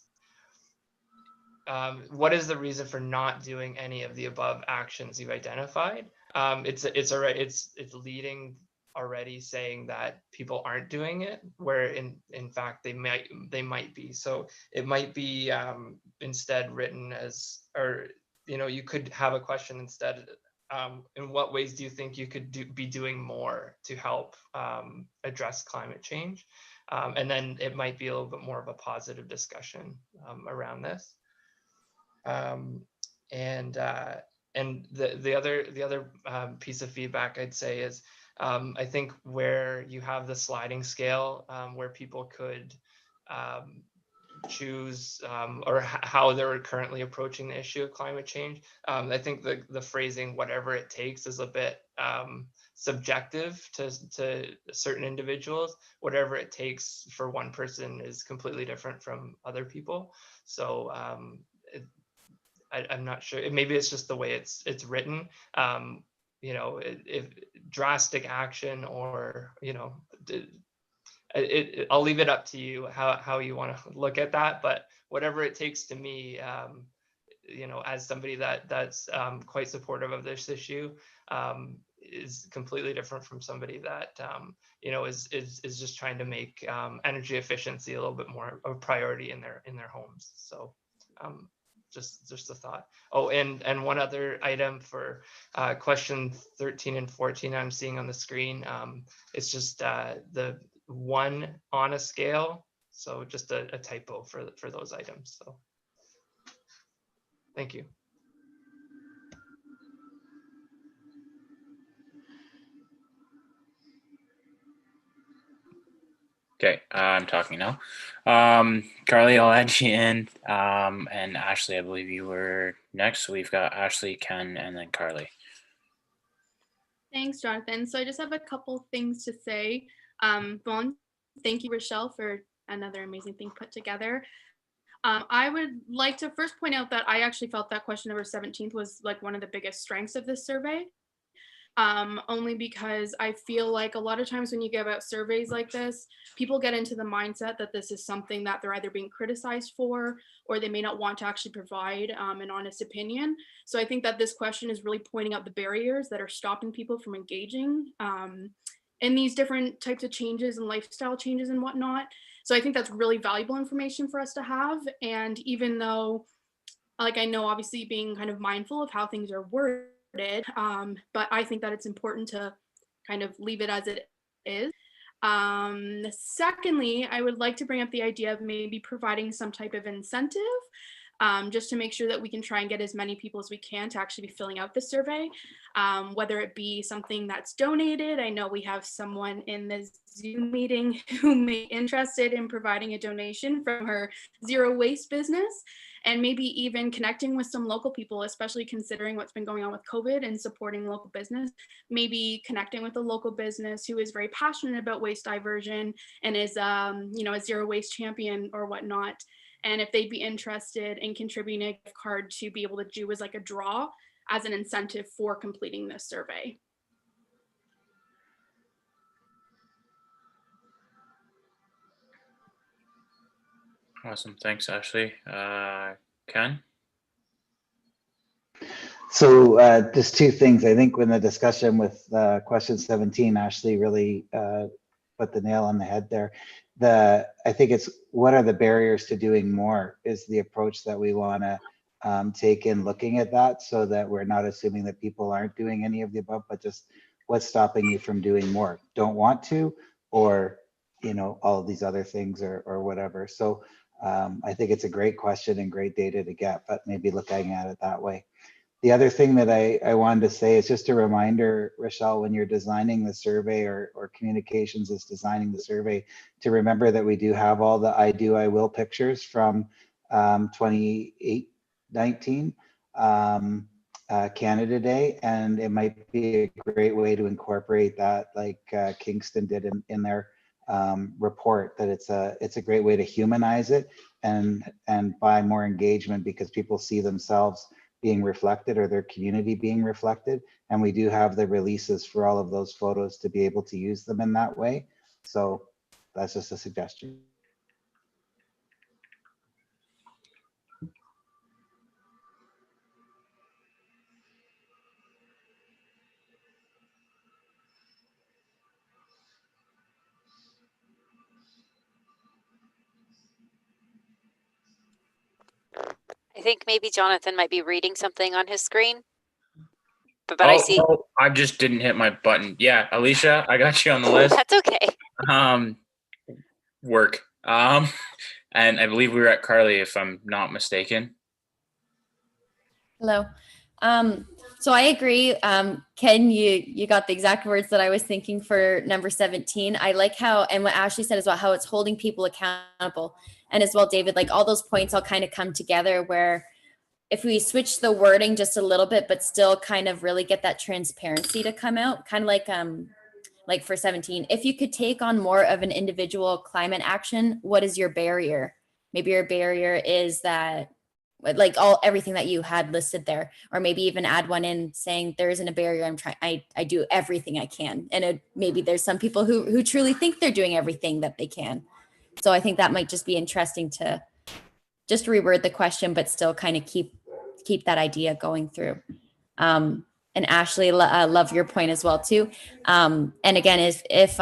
what is the reason for not doing any of the above actions you've identified? It's already, it's leading already saying that people aren't doing it, where in fact they might be. So it might be instead written as, or you could have a question instead. In what ways do you think you could be doing more to help address climate change? And then it might be a little bit more of a positive discussion around this. And the other piece of feedback I'd say is, I think where you have the sliding scale, where people could choose or how they're currently approaching the issue of climate change. I think the phrasing "whatever it takes" is a bit subjective to certain individuals. Whatever it takes for one person is completely different from other people. So I'm not sure. Maybe it's just the way it's written. If drastic action, or I'll leave it up to you how you want to look at that. But whatever it takes, to me, as somebody that's quite supportive of this issue, is completely different from somebody that is just trying to make energy efficiency a little bit more of a priority in their homes. So just a thought. Oh, and one other item for question 13 and 14 I'm seeing on the screen. It's just the 1 on a scale. So just a typo for those items. So thank you.
Okay, I'm talking now. Carly, I'll add you in. And Ashley, I believe you were next. So we've got Ashley, Ken, and then Carly.
Thanks, Jonathan. So I just have a couple things to say. One, thank you, Rochelle, for another amazing thing put together. I would like to first point out that I actually felt that question number 17 was like one of the biggest strengths of this survey. Only because I feel like a lot of times when you give out surveys like this, people get into the mindset that this is something that they're either being criticized for, or they may not want to actually provide an honest opinion. So I think that this question is really pointing out the barriers that are stopping people from engaging in these different types of changes and lifestyle changes and whatnot. So I think that's really valuable information for us to have. And even though, like, I know obviously being kind of mindful of how things are worded, but I think that it's important to kind of leave it as it is. Secondly, I would like to bring up the idea of maybe providing some type of incentive, just to make sure that we can try and get as many people as we can to actually be filling out the survey, whether it be something that's donated. I know we have someone in this Zoom meeting who may be interested in providing a donation from her zero waste business, and maybe even connecting with some local people, especially considering what's been going on with COVID and supporting local business, maybe connecting with a local business who is very passionate about waste diversion and is, a zero waste champion or whatnot. And if they'd be interested in contributing a gift card to be able to do as like a draw as an incentive for completing this survey.
Awesome. Thanks, Ashley. Ken?
So just 2 things. I think when the discussion with question 17, Ashley really put the nail on the head there. I think it's what are the barriers to doing more is the approach that we want to take in looking at that, so that we're not assuming that people aren't doing any of the above, but just what's stopping you from doing more? Don't want to, or all of these other things, or whatever. So I think it's a great question and great data to get, but maybe looking at it that way. The other thing that I wanted to say is just a reminder, Rochelle, when you're designing the survey, or communications is designing the survey, to remember that we do have all the I do, I will pictures from 2019 Canada Day, and it might be a great way to incorporate that, like Kingston did in their report, that it's a great way to humanize it and buy more engagement, because people see themselves being reflected or their community being reflected. And we do have the releases for all of those photos to be able to use them in that way. So that's just a suggestion.
I think maybe Jonathan might be reading something on his screen. But I see.
No, I just didn't hit my button. Yeah, Alicia, I got you on the list.
That's okay.
Work. And I believe we were at Carly, if I'm not mistaken.
Hello. So I agree. Ken, you got the exact words that I was thinking for number 17. I like how, and what Ashley said as well, how it's holding people accountable. And as well, David, like all those points all kind of come together where if we switch the wording just a little bit, but still kind of really get that transparency to come out, kind of like for 17, if you could take on more of an individual climate action, what is your barrier? Maybe your barrier is that like everything that you had listed there, or maybe even add one in saying there isn't a barrier. I do everything I can. And maybe there's some people who truly think they're doing everything that they can. So I think that might just be interesting to just reword the question, but still kind of keep that idea going through. And Ashley, love your point as well too. And again, if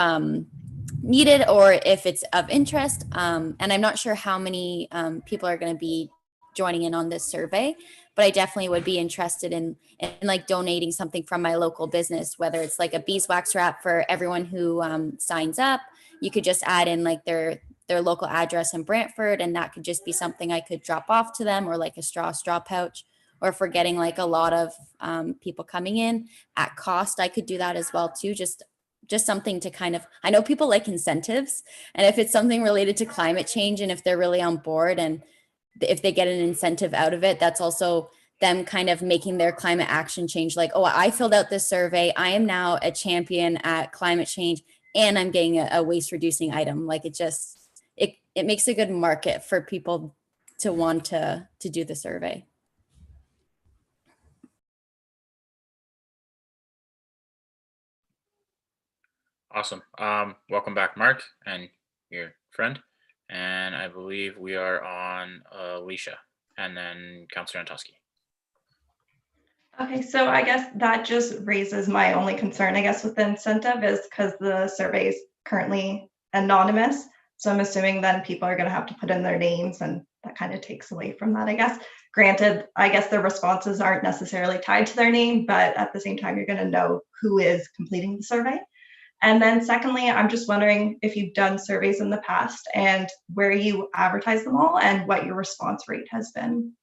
needed or if it's of interest, and I'm not sure how many people are going to be joining in on this survey, but I definitely would be interested in like donating something from my local business, whether it's like a beeswax wrap for everyone who signs up. You could just add in like their local address in Brantford, and that could just be something I could drop off to them, or like a straw pouch. Or if we're getting like a lot of people coming in at cost, I could do that as well too. Just something to kind of, I know people like incentives, and if it's something related to climate change and if they're really on board and if they get an incentive out of it, that's also them kind of making their climate action change. Like, oh, I filled out this survey. I am now a champion at climate change and I'm getting a waste reducing item. Like it makes a good market for people to want to do the survey.
Awesome. Welcome back, Mark, and your friend. And I believe we are on Alicia and then Councillor Antosky.
Okay, so I guess that just raises my only concern, I guess, with the incentive is because the survey is currently anonymous. So I'm assuming then people are going to have to put in their names, and that kind of takes away from that, I guess. Granted, I guess their responses aren't necessarily tied to their name, but at the same time, you're going to know who is completing the survey. And then secondly, I'm just wondering if you've done surveys in the past and where you advertise them all and what your response rate has been.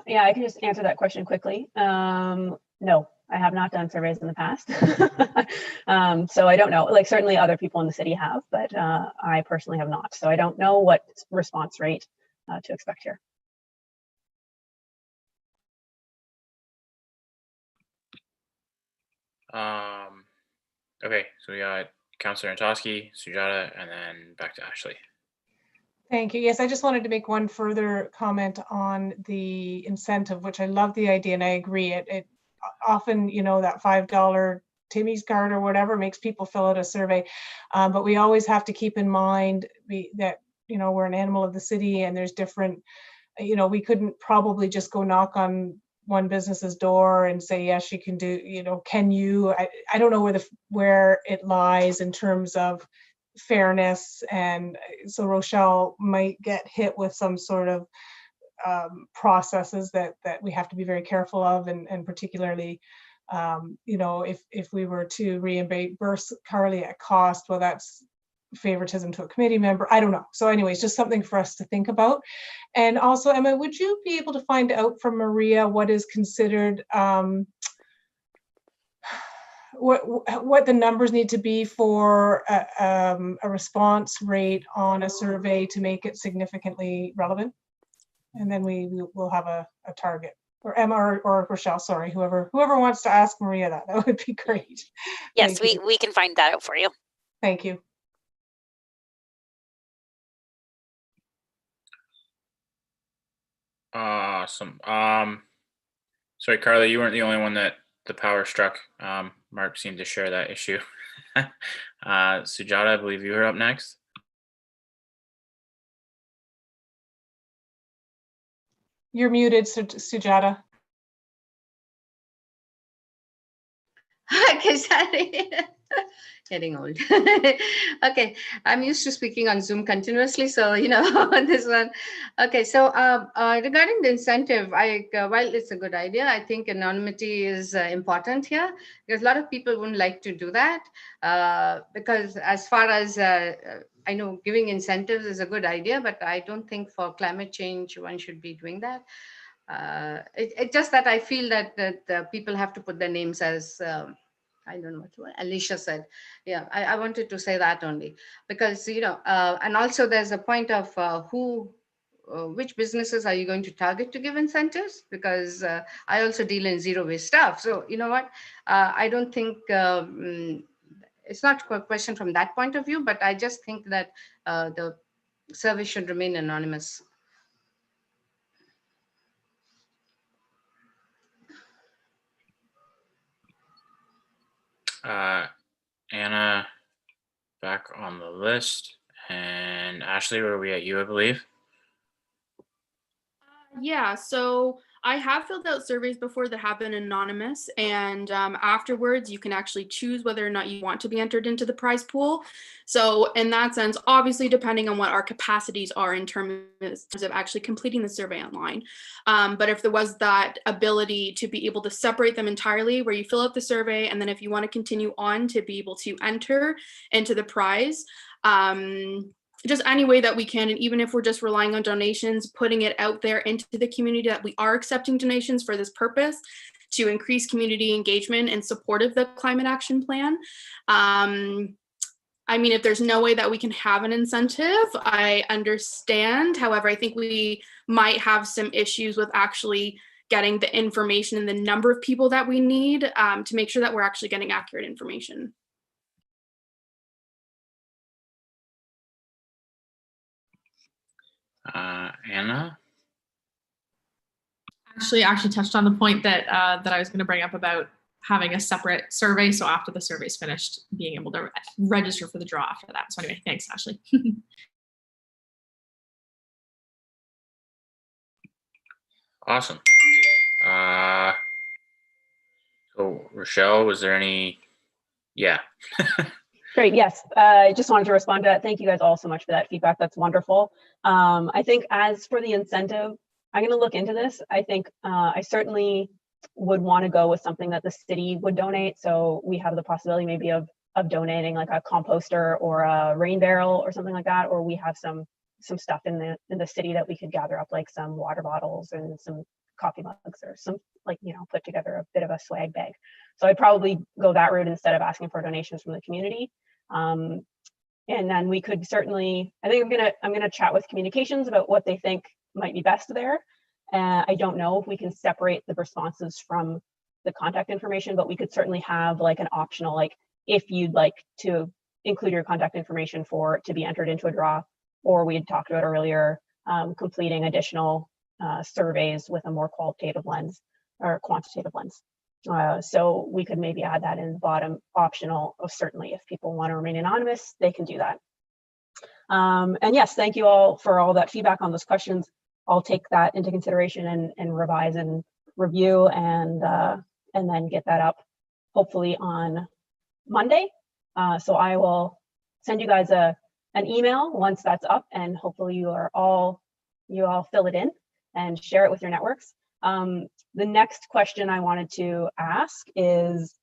Yeah, I can just answer that question quickly. No, I have not done surveys in the past. So I don't know, like certainly other people in the city have, but I personally have not. So I don't know what response rate to expect here.
Okay, so we got Councillor Antosky, Sujata, and then back to Ashley.
Thank you. Yes, I just wanted to make one further comment on the incentive, which I love the idea and I agree. It often, you know, that $5 Timmy's card or whatever makes people fill out a survey. But we always have to keep in mind that, you know, we're an animal of the city and there's different, you know, we couldn't probably just go knock on one business's door and say, yes, you can do, you know, can you, I don't know where it lies in terms of fairness. And so Rochelle might get hit with some sort of processes that we have to be very careful of, and particularly, you know, if we were to reimburse Carly at cost, well, that's favoritism to a committee member. I don't know. So anyways, just something for us to think about. And also, Emma, would you be able to find out from Maria what is considered what the numbers need to be for a response rate on a survey to make it significantly relevant? And then we'll have a target. Or Emma or Rochelle, sorry, whoever wants to ask Maria that would be great.
Yes, we can find that out for you.
Thank you.
Awesome. Sorry, Carly, you weren't the only one that the power struck. Mark seemed to share that issue. Sujata, I believe you were up next.
You're muted, Sujata.
Okay, sorry. Getting old. Okay, I'm used to speaking on Zoom continuously, so this one. Okay, so regarding the incentive, while it's a good idea, I think anonymity is important here, because a lot of people wouldn't like to do that, because as far as I know, giving incentives is a good idea, but I don't think for climate change one should be doing that. It's just that I feel that people have to put their names as I don't know what Alicia said. Yeah, I wanted to say that only because and also there's a point of which businesses are you going to target to give incentives? Because I also deal in zero waste stuff. So you know what? I don't think it's not a question from that point of view, but I just think that the service should remain anonymous.
Anna back on the list, and Ashley, where are we at? You, I believe.
Yeah, so I have filled out surveys before that have been anonymous, and afterwards you can actually choose whether or not you want to be entered into the prize pool. So in that sense, obviously depending on what our capacities are in terms of actually completing the survey online. But if there was that ability to be able to separate them entirely, where you fill out the survey, and then if you want to continue on to be able to enter into the prize, just any way that we can, and even if we're just relying on donations, putting it out there into the community that we are accepting donations for this purpose to increase community engagement and support of the climate action plan. I mean, if there's no way that we can have an incentive, I understand. However, I think we might have some issues with actually getting the information and the number of people that we need to make sure that we're actually getting accurate information.
Anna?
Actually touched on the point that I was going to bring up about having a separate survey. So after the survey is finished, being able to register for the draw after that. So anyway, thanks, Ashley.
Awesome. So Rochelle, was there any? Yeah.
Great, yes. I just wanted to respond to that. Thank you guys all so much for that feedback. That's wonderful. I think as for the incentive, I'm going to look into this. I think I certainly would want to go with something that the city would donate. So we have the possibility maybe of donating like a composter or a rain barrel or something like that, or we have some stuff in the city that we could gather up, like some water bottles and some coffee mugs or some, like, put together a bit of a swag bag. So I'd probably go that route instead of asking for donations from the community. And then we could certainly, I think I'm gonna chat with communications about what they think might be best there. I don't know if we can separate the responses from the contact information, but we could certainly have like an optional, like if you'd like to include your contact information to be entered into a draw, or we had talked about earlier, completing additional surveys with a more qualitative lens or quantitative lens. So we could maybe add that in the bottom optional. Certainly, if people want to remain anonymous, they can do that. And yes, thank you all for all that feedback on those questions. I'll take that into consideration and revise and review and then get that up hopefully on Monday. So I will send you guys an email once that's up, and hopefully you all fill it in and share it with your networks. The next question I wanted to ask is,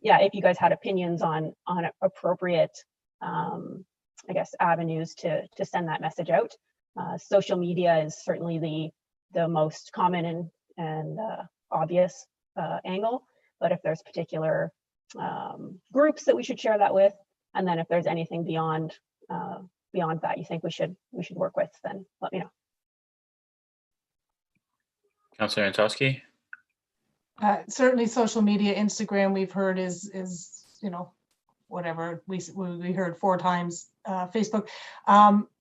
if you guys had opinions on appropriate, I guess, avenues to send that message out. Social media is certainly the most common and obvious angle, but if there's particular groups that we should share that with, and then if there's anything beyond that you think we should work with, then let me know.
Councilor Antosky?
Certainly social media, Instagram, we've heard is whatever we heard 4 times. Facebook.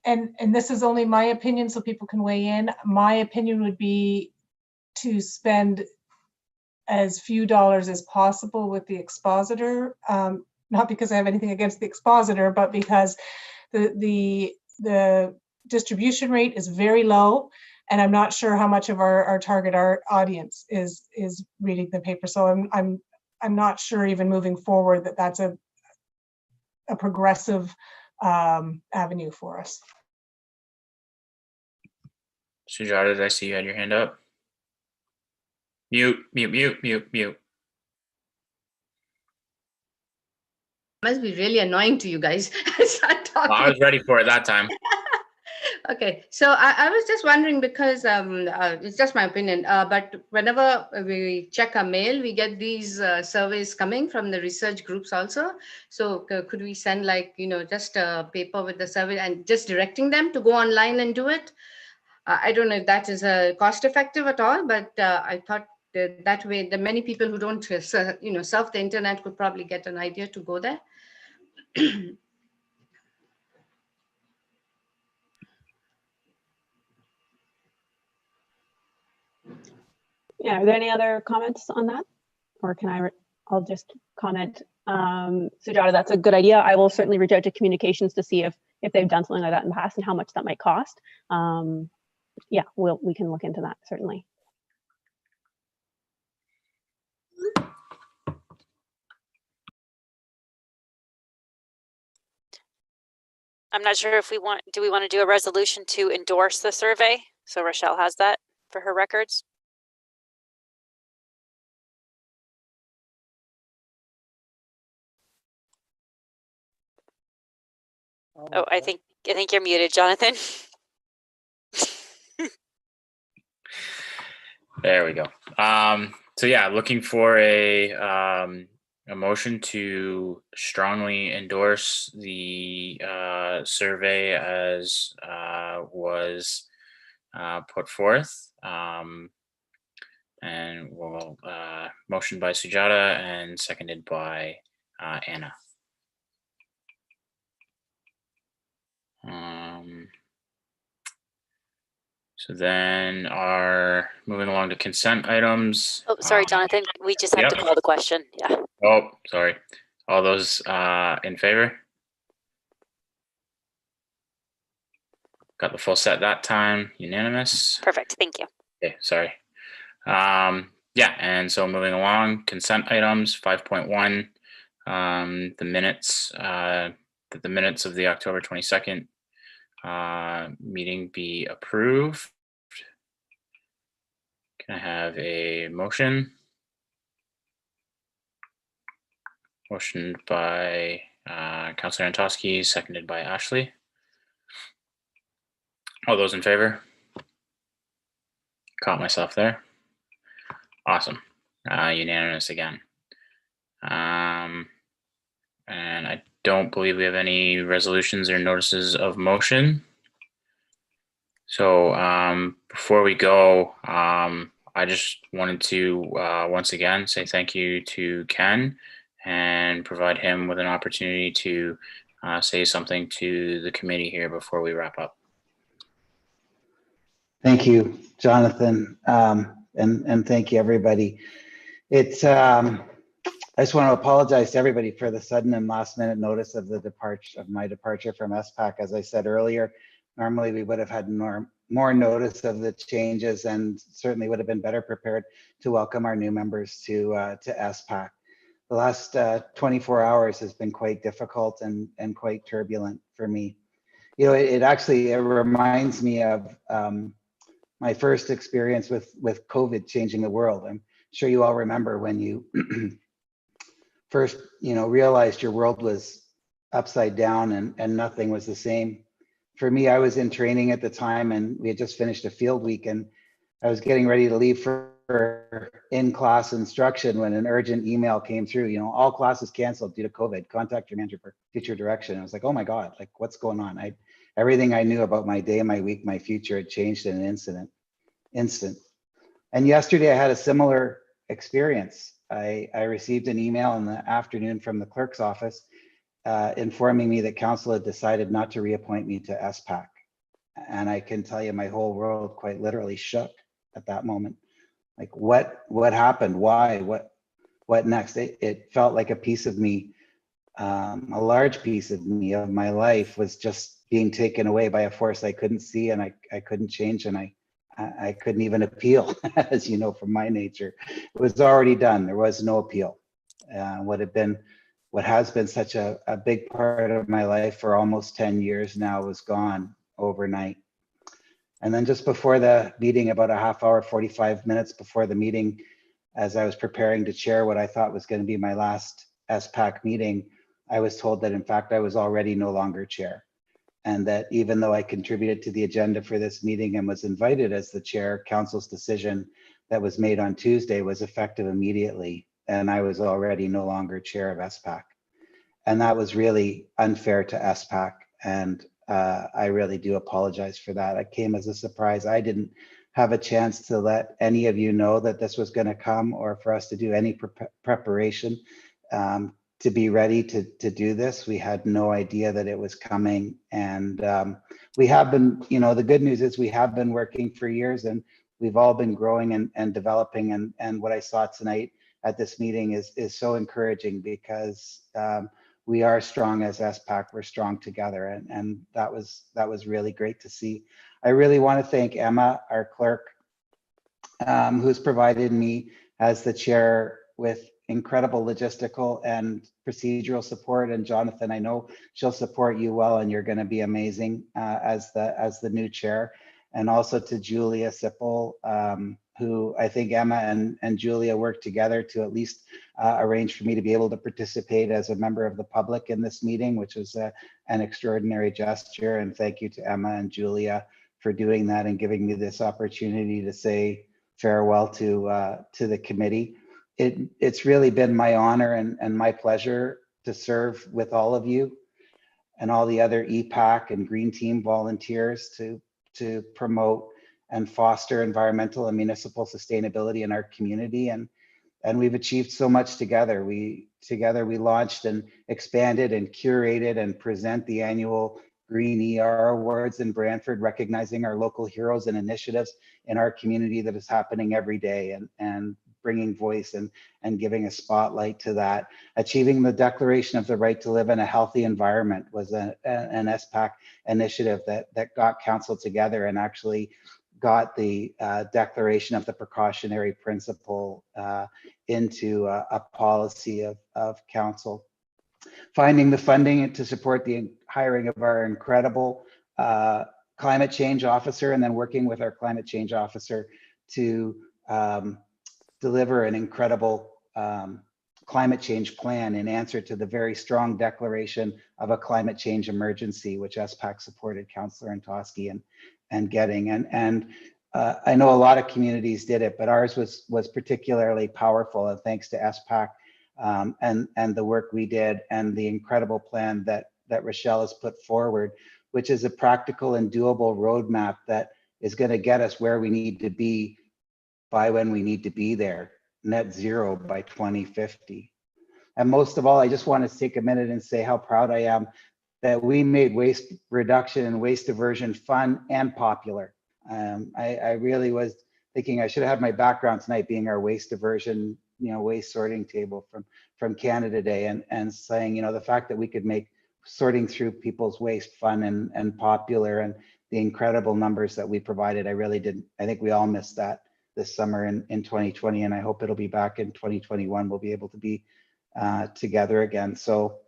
and this is only my opinion, so people can weigh in. My opinion would be to spend as few dollars as possible with the expositor. Not because I have anything against the expositor, but because the distribution rate is very low, and I'm not sure how much of our target audience is reading the paper. So I'm not sure even moving forward that that's a progressive avenue for us.
Sujata, did I see you had your hand up? Mute.
Must be really annoying to you guys. Start talking.
Well, I was ready for it that time.
Okay, so I was just wondering because it's just my opinion, but whenever we check our mail, we get these surveys coming from the research groups also. So could we send just a paper with the survey and just directing them to go online and do it? I don't know if that is cost effective at all, but I thought that way the many people who don't surf the internet could probably get an idea to go there.
Yeah, are there any other comments on that? Or can I'll just comment. Sujata, that's a good idea. I will certainly reach out to communications to see if they've done something like that in the past and how much that might cost. Yeah, we can look into that, certainly.
I'm not sure if do we want to do a resolution to endorse the survey? So Rochelle has that for her records. Oh, I think you're muted, Jonathan.
There we go. So yeah, looking for a motion to strongly endorse the survey as was put forth. And we'll motion by Sujata and seconded by Anna. So then moving along to consent items.
Oh, sorry, Jonathan. We just have to call the question. Yeah.
Oh, sorry. All those in favor? Got the full set that time. Unanimous.
Perfect. Thank you.
Okay, sorry. Yeah, and so moving along, consent items 5.1, the minutes, that the minutes of the October 22nd meeting be approved. Can I have a motion? Motioned by Councillor Antosky, seconded by Ashley. All those in favor? Caught myself there. Awesome. Unanimous again. And I don't believe we have any resolutions or notices of motion. So before we go, I just wanted to once again say thank you to Ken and provide him with an opportunity to say something to the committee here before we wrap up.
Thank you, Jonathan, and thank you, everybody. It's I just want to apologize to everybody for the sudden and last minute notice of my departure from SPAC. As I said earlier, normally we would have had more notice of the changes and certainly would have been better prepared to welcome our new members to SPAC. The last 24 hours has been quite difficult and quite turbulent for me. You know, it reminds me of my first experience with COVID changing the world. I'm sure you all remember when you first, realized your world was upside down and nothing was the same. For me, I was in training at the time and we had just finished a field week and I was getting ready to leave for in-class instruction when an urgent email came through, all classes canceled due to COVID, contact your manager for future direction. I was like, oh my God, like what's going on? Everything I knew about my day, my week, my future had changed in an instant. And yesterday I had a similar experience. I received an email in the afternoon from the clerk's office informing me that council had decided not to reappoint me to SPAC. And I can tell you my whole world quite literally shook at that moment. Like what happened? Why? What next? It felt like a piece of me, a large piece of me, of my life, was just being taken away by a force I couldn't see and I couldn't change, and I couldn't even appeal, as you know, from my nature. It was already done. There was no appeal. What has been such a big part of my life for almost 10 years now was gone overnight. And then just before the meeting, about a half hour, 45 minutes before the meeting, as I was preparing to chair what I thought was going to be my last SPAC meeting, I was told that in fact I was already no longer chair. And that even though I contributed to the agenda for this meeting and was invited as the chair, council's decision that was made on Tuesday was effective immediately. And I was already no longer chair of SPAC. And that was really unfair to SPAC. And I really do apologize for that. It came as a surprise. I didn't have a chance to let any of you know that this was going to come, or for us to do any preparation to be ready to do this. We had no idea that it was coming. And we have been, the good news is we have been working for years, and we've all been growing and developing. And what I saw tonight at this meeting is so encouraging, because we are strong as SPAC. We're strong together, and that was really great to see. I really want to thank Emma, our clerk, who's provided me as the chair with incredible logistical and procedural support. And Jonathan, I know she'll support you well, and you're going to be amazing as the new chair. And also to Julia Sippel, who I think Emma and Julia worked together to at least arrange for me to be able to participate as a member of the public in this meeting, which was an extraordinary gesture. And thank you to Emma and Julia for doing that and giving me this opportunity to say farewell to the committee. It's really been my honor and my pleasure to serve with all of you and all the other EPAC and Green Team volunteers to promote and foster environmental and municipal sustainability in our community. And we've achieved so much together. We launched and expanded and curated and present the annual Green ER Awards in Brantford, recognizing our local heroes and initiatives in our community that is happening every day, and bringing voice and giving a spotlight to that. Achieving the Declaration of the Right to Live in a Healthy Environment was an SPAC initiative that got council together and actually got the declaration of the precautionary principle into a policy of council. Finding the funding to support the hiring of our incredible climate change officer, and then working with our climate change officer to deliver an incredible climate change plan in answer to the very strong declaration of a climate change emergency, which SPAC supported Councillor Antosky and getting. And I know a lot of communities did it, but ours was particularly powerful, and thanks to SPAC and the work we did and the incredible plan that Rochelle has put forward, which is a practical and doable roadmap that is going to get us where we need to be by when we need to be there, net zero by 2050. And most of all, I just want to take a minute and say how proud I am that we made waste reduction and waste diversion fun and popular. I really was thinking I should have had my background tonight being our waste diversion, waste sorting table from Canada Day, and saying, the fact that we could make sorting through people's waste fun and popular, and the incredible numbers that we provided. I think we all missed that this summer in 2020, and I hope it'll be back in 2021. We'll be able to be together again. So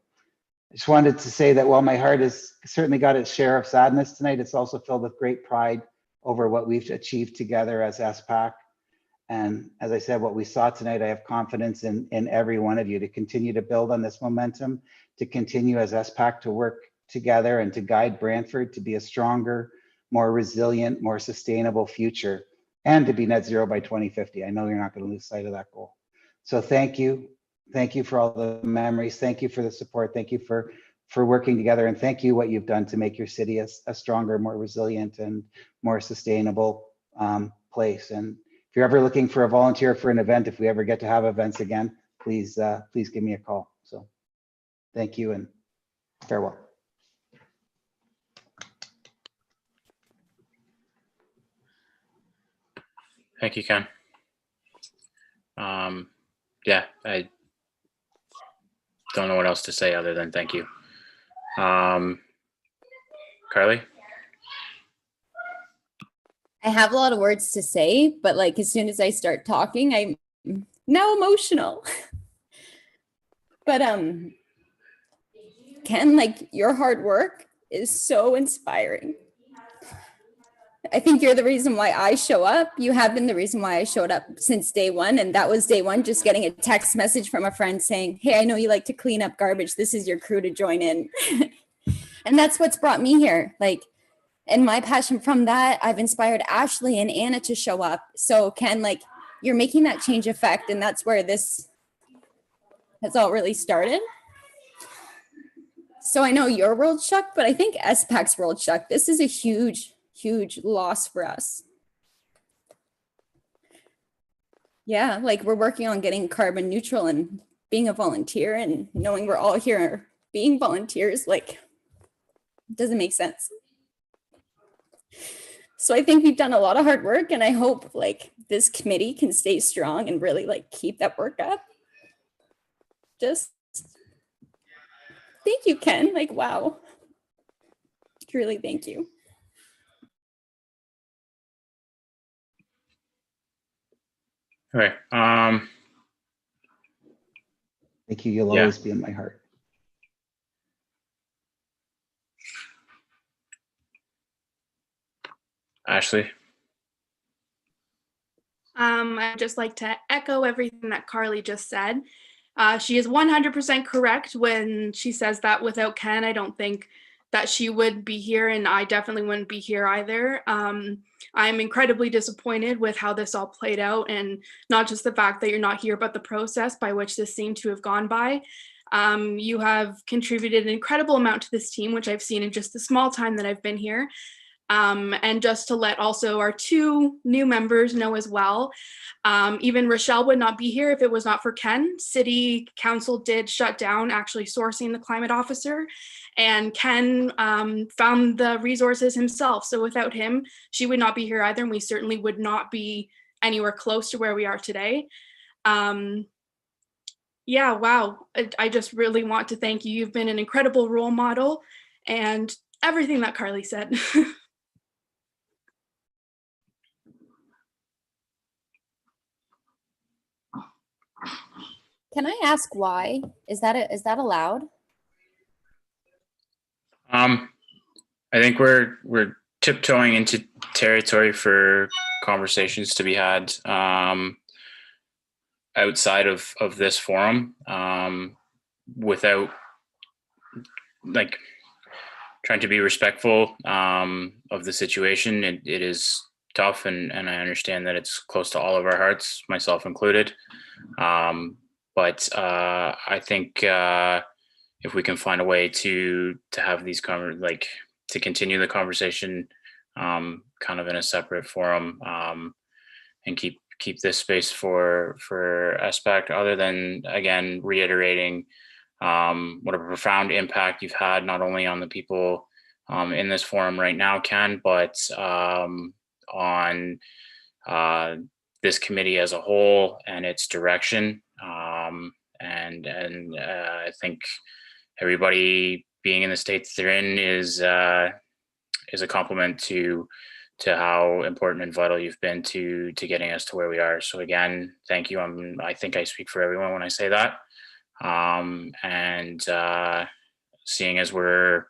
I just wanted to say that while my heart has certainly got its share of sadness tonight, it's also filled with great pride over what we've achieved together as SPAC. And as I said, what we saw tonight, I have confidence in every one of you to continue to build on this momentum, to continue as SPAC to work together and to guide Brantford to be a stronger, more resilient, more sustainable future, and to be net zero by 2050. I know you're not going to lose sight of that goal. So thank you. Thank you for all the memories. Thank you for the support. Thank you for working together. And thank you what you've done to make your city a stronger, more resilient, and more sustainable place. And if you're ever looking for a volunteer for an event, if we ever get to have events again, please give me a call. So thank you and Farewell.
Thank you, Ken. Yeah, I don't know what else to say other than thank you. Carly?
I have a lot of words to say, but like as soon as I start talking, I'm now emotional. But Ken, like your hard work is so inspiring. I think you're the reason why I show up. You have been the reason why I showed up since day one. And that was day one, just getting a text message from a friend saying, hey, I know you like to clean up garbage. This is your crew to join in. And that's what's brought me here. Like, and my passion from that, I've inspired Ashley and Anna to show up. So Ken, like you're making that change effect. And that's where this has all really started. So I know your world shook, but I think SPAC's world shook. This is a huge loss for us. Yeah, like we're working on getting carbon neutral and being a volunteer and knowing we're all here being volunteers, like doesn't make sense. So I think we've done a lot of hard work and I hope like this committee can stay strong and really like keep that work up. Just thank you, Ken. Like, wow. Truly, thank you.
Okay.
Thank you. You'll always be in my heart.
Ashley?
I'd just like to echo everything that Carly just said. She is 100% correct when she says that without Ken, I don't think that she would be here, and I definitely wouldn't be here either. I'm incredibly disappointed with how this all played out, and not just the fact that you're not here, but the process by which this seemed to have gone by. You have contributed an incredible amount to this team, which I've seen in just the small time that I've been here. And just to let also our two new members know as well, even Rochelle would not be here if it was not for Ken. City Council did shut down actually sourcing the climate officer, and Ken found the resources himself. So without him, she would not be here either, and we certainly would not be anywhere close to where we are today. Yeah, wow. I just really want to thank you. You've been an incredible role model and everything that Carly said.
Can I ask why? Is that allowed?
I think we're tiptoeing into territory for conversations to be had outside of this forum, without like trying to be respectful of the situation. It is tough, and I understand that it's close to all of our hearts, myself included. But I think if we can find a way to have these to continue the conversation kind of in a separate forum, and keep this space for SPAC, other than again reiterating what a profound impact you've had not only on the people in this forum right now, Ken, but on this committee as a whole and its direction. And I think everybody being in the state that they're in is a compliment to how important and vital you've been to getting us to where we are. So again, thank you. I think I speak for everyone when I say that. And seeing as we're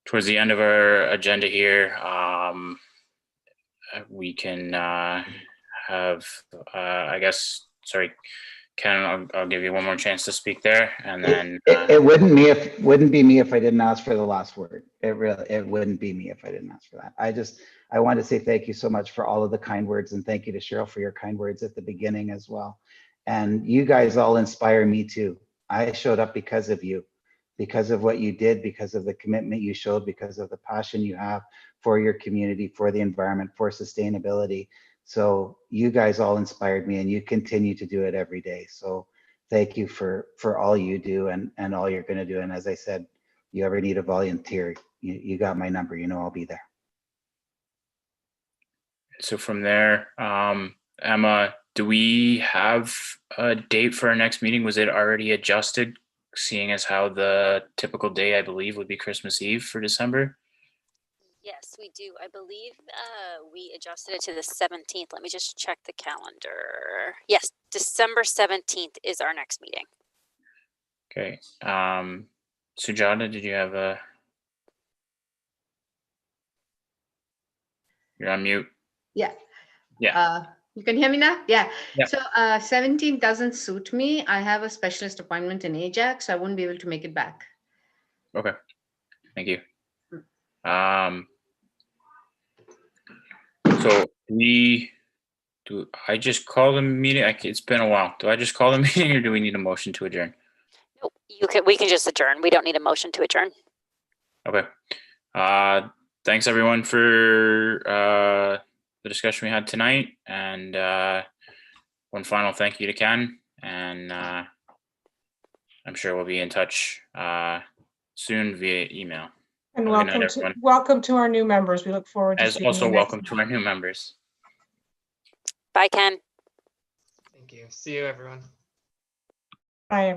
towards the end of our agenda here, we can have, I guess, sorry, Ken, I'll give you one more chance to speak there, and then
it wouldn't be me if I didn't ask for the last word. It wouldn't be me if I didn't ask for that. I want to say thank you so much for all of the kind words, and thank you to Cheryl for your kind words at the beginning as well. And you guys all inspire me too. I showed up because of you, because of what you did, because of the commitment you showed, because of the passion you have for your community, for the environment, for sustainability. So you guys all inspired me, and you continue to do it every day. So thank you for all you do and all you're going to do. And as I said, you ever need a volunteer, you got my number, you know I'll be there.
So from there, Emma, do we have a date for our next meeting? Was it already adjusted, seeing as how the typical day, I believe, would be Christmas Eve for December?
Yes, we do. I believe we adjusted it to the 17th. Let me just check the calendar. Yes, December 17th is our next meeting.
Okay. Sujata, did you have a... You're on mute.
Yeah.
Yeah.
You can hear me now? Yeah.
Yeah.
So 17 doesn't suit me. I have a specialist appointment in Ajax, so I won't be able to make it back.
Okay. Thank you. So I just call the meeting? It's been a while. Do I just call the meeting, or do we need a motion to adjourn?
Nope, we can just adjourn. We don't need a motion to adjourn.
Okay. Thanks everyone for the discussion we had tonight, and one final thank you to Ken, and I'm sure we'll be in touch soon via email.
And
Have a good night, everyone.
welcome to our new members. We look forward to
As
seeing
also
you
welcome
next
to our new members.
Bye, Ken.
Thank you. See you, everyone.
Bye, everyone.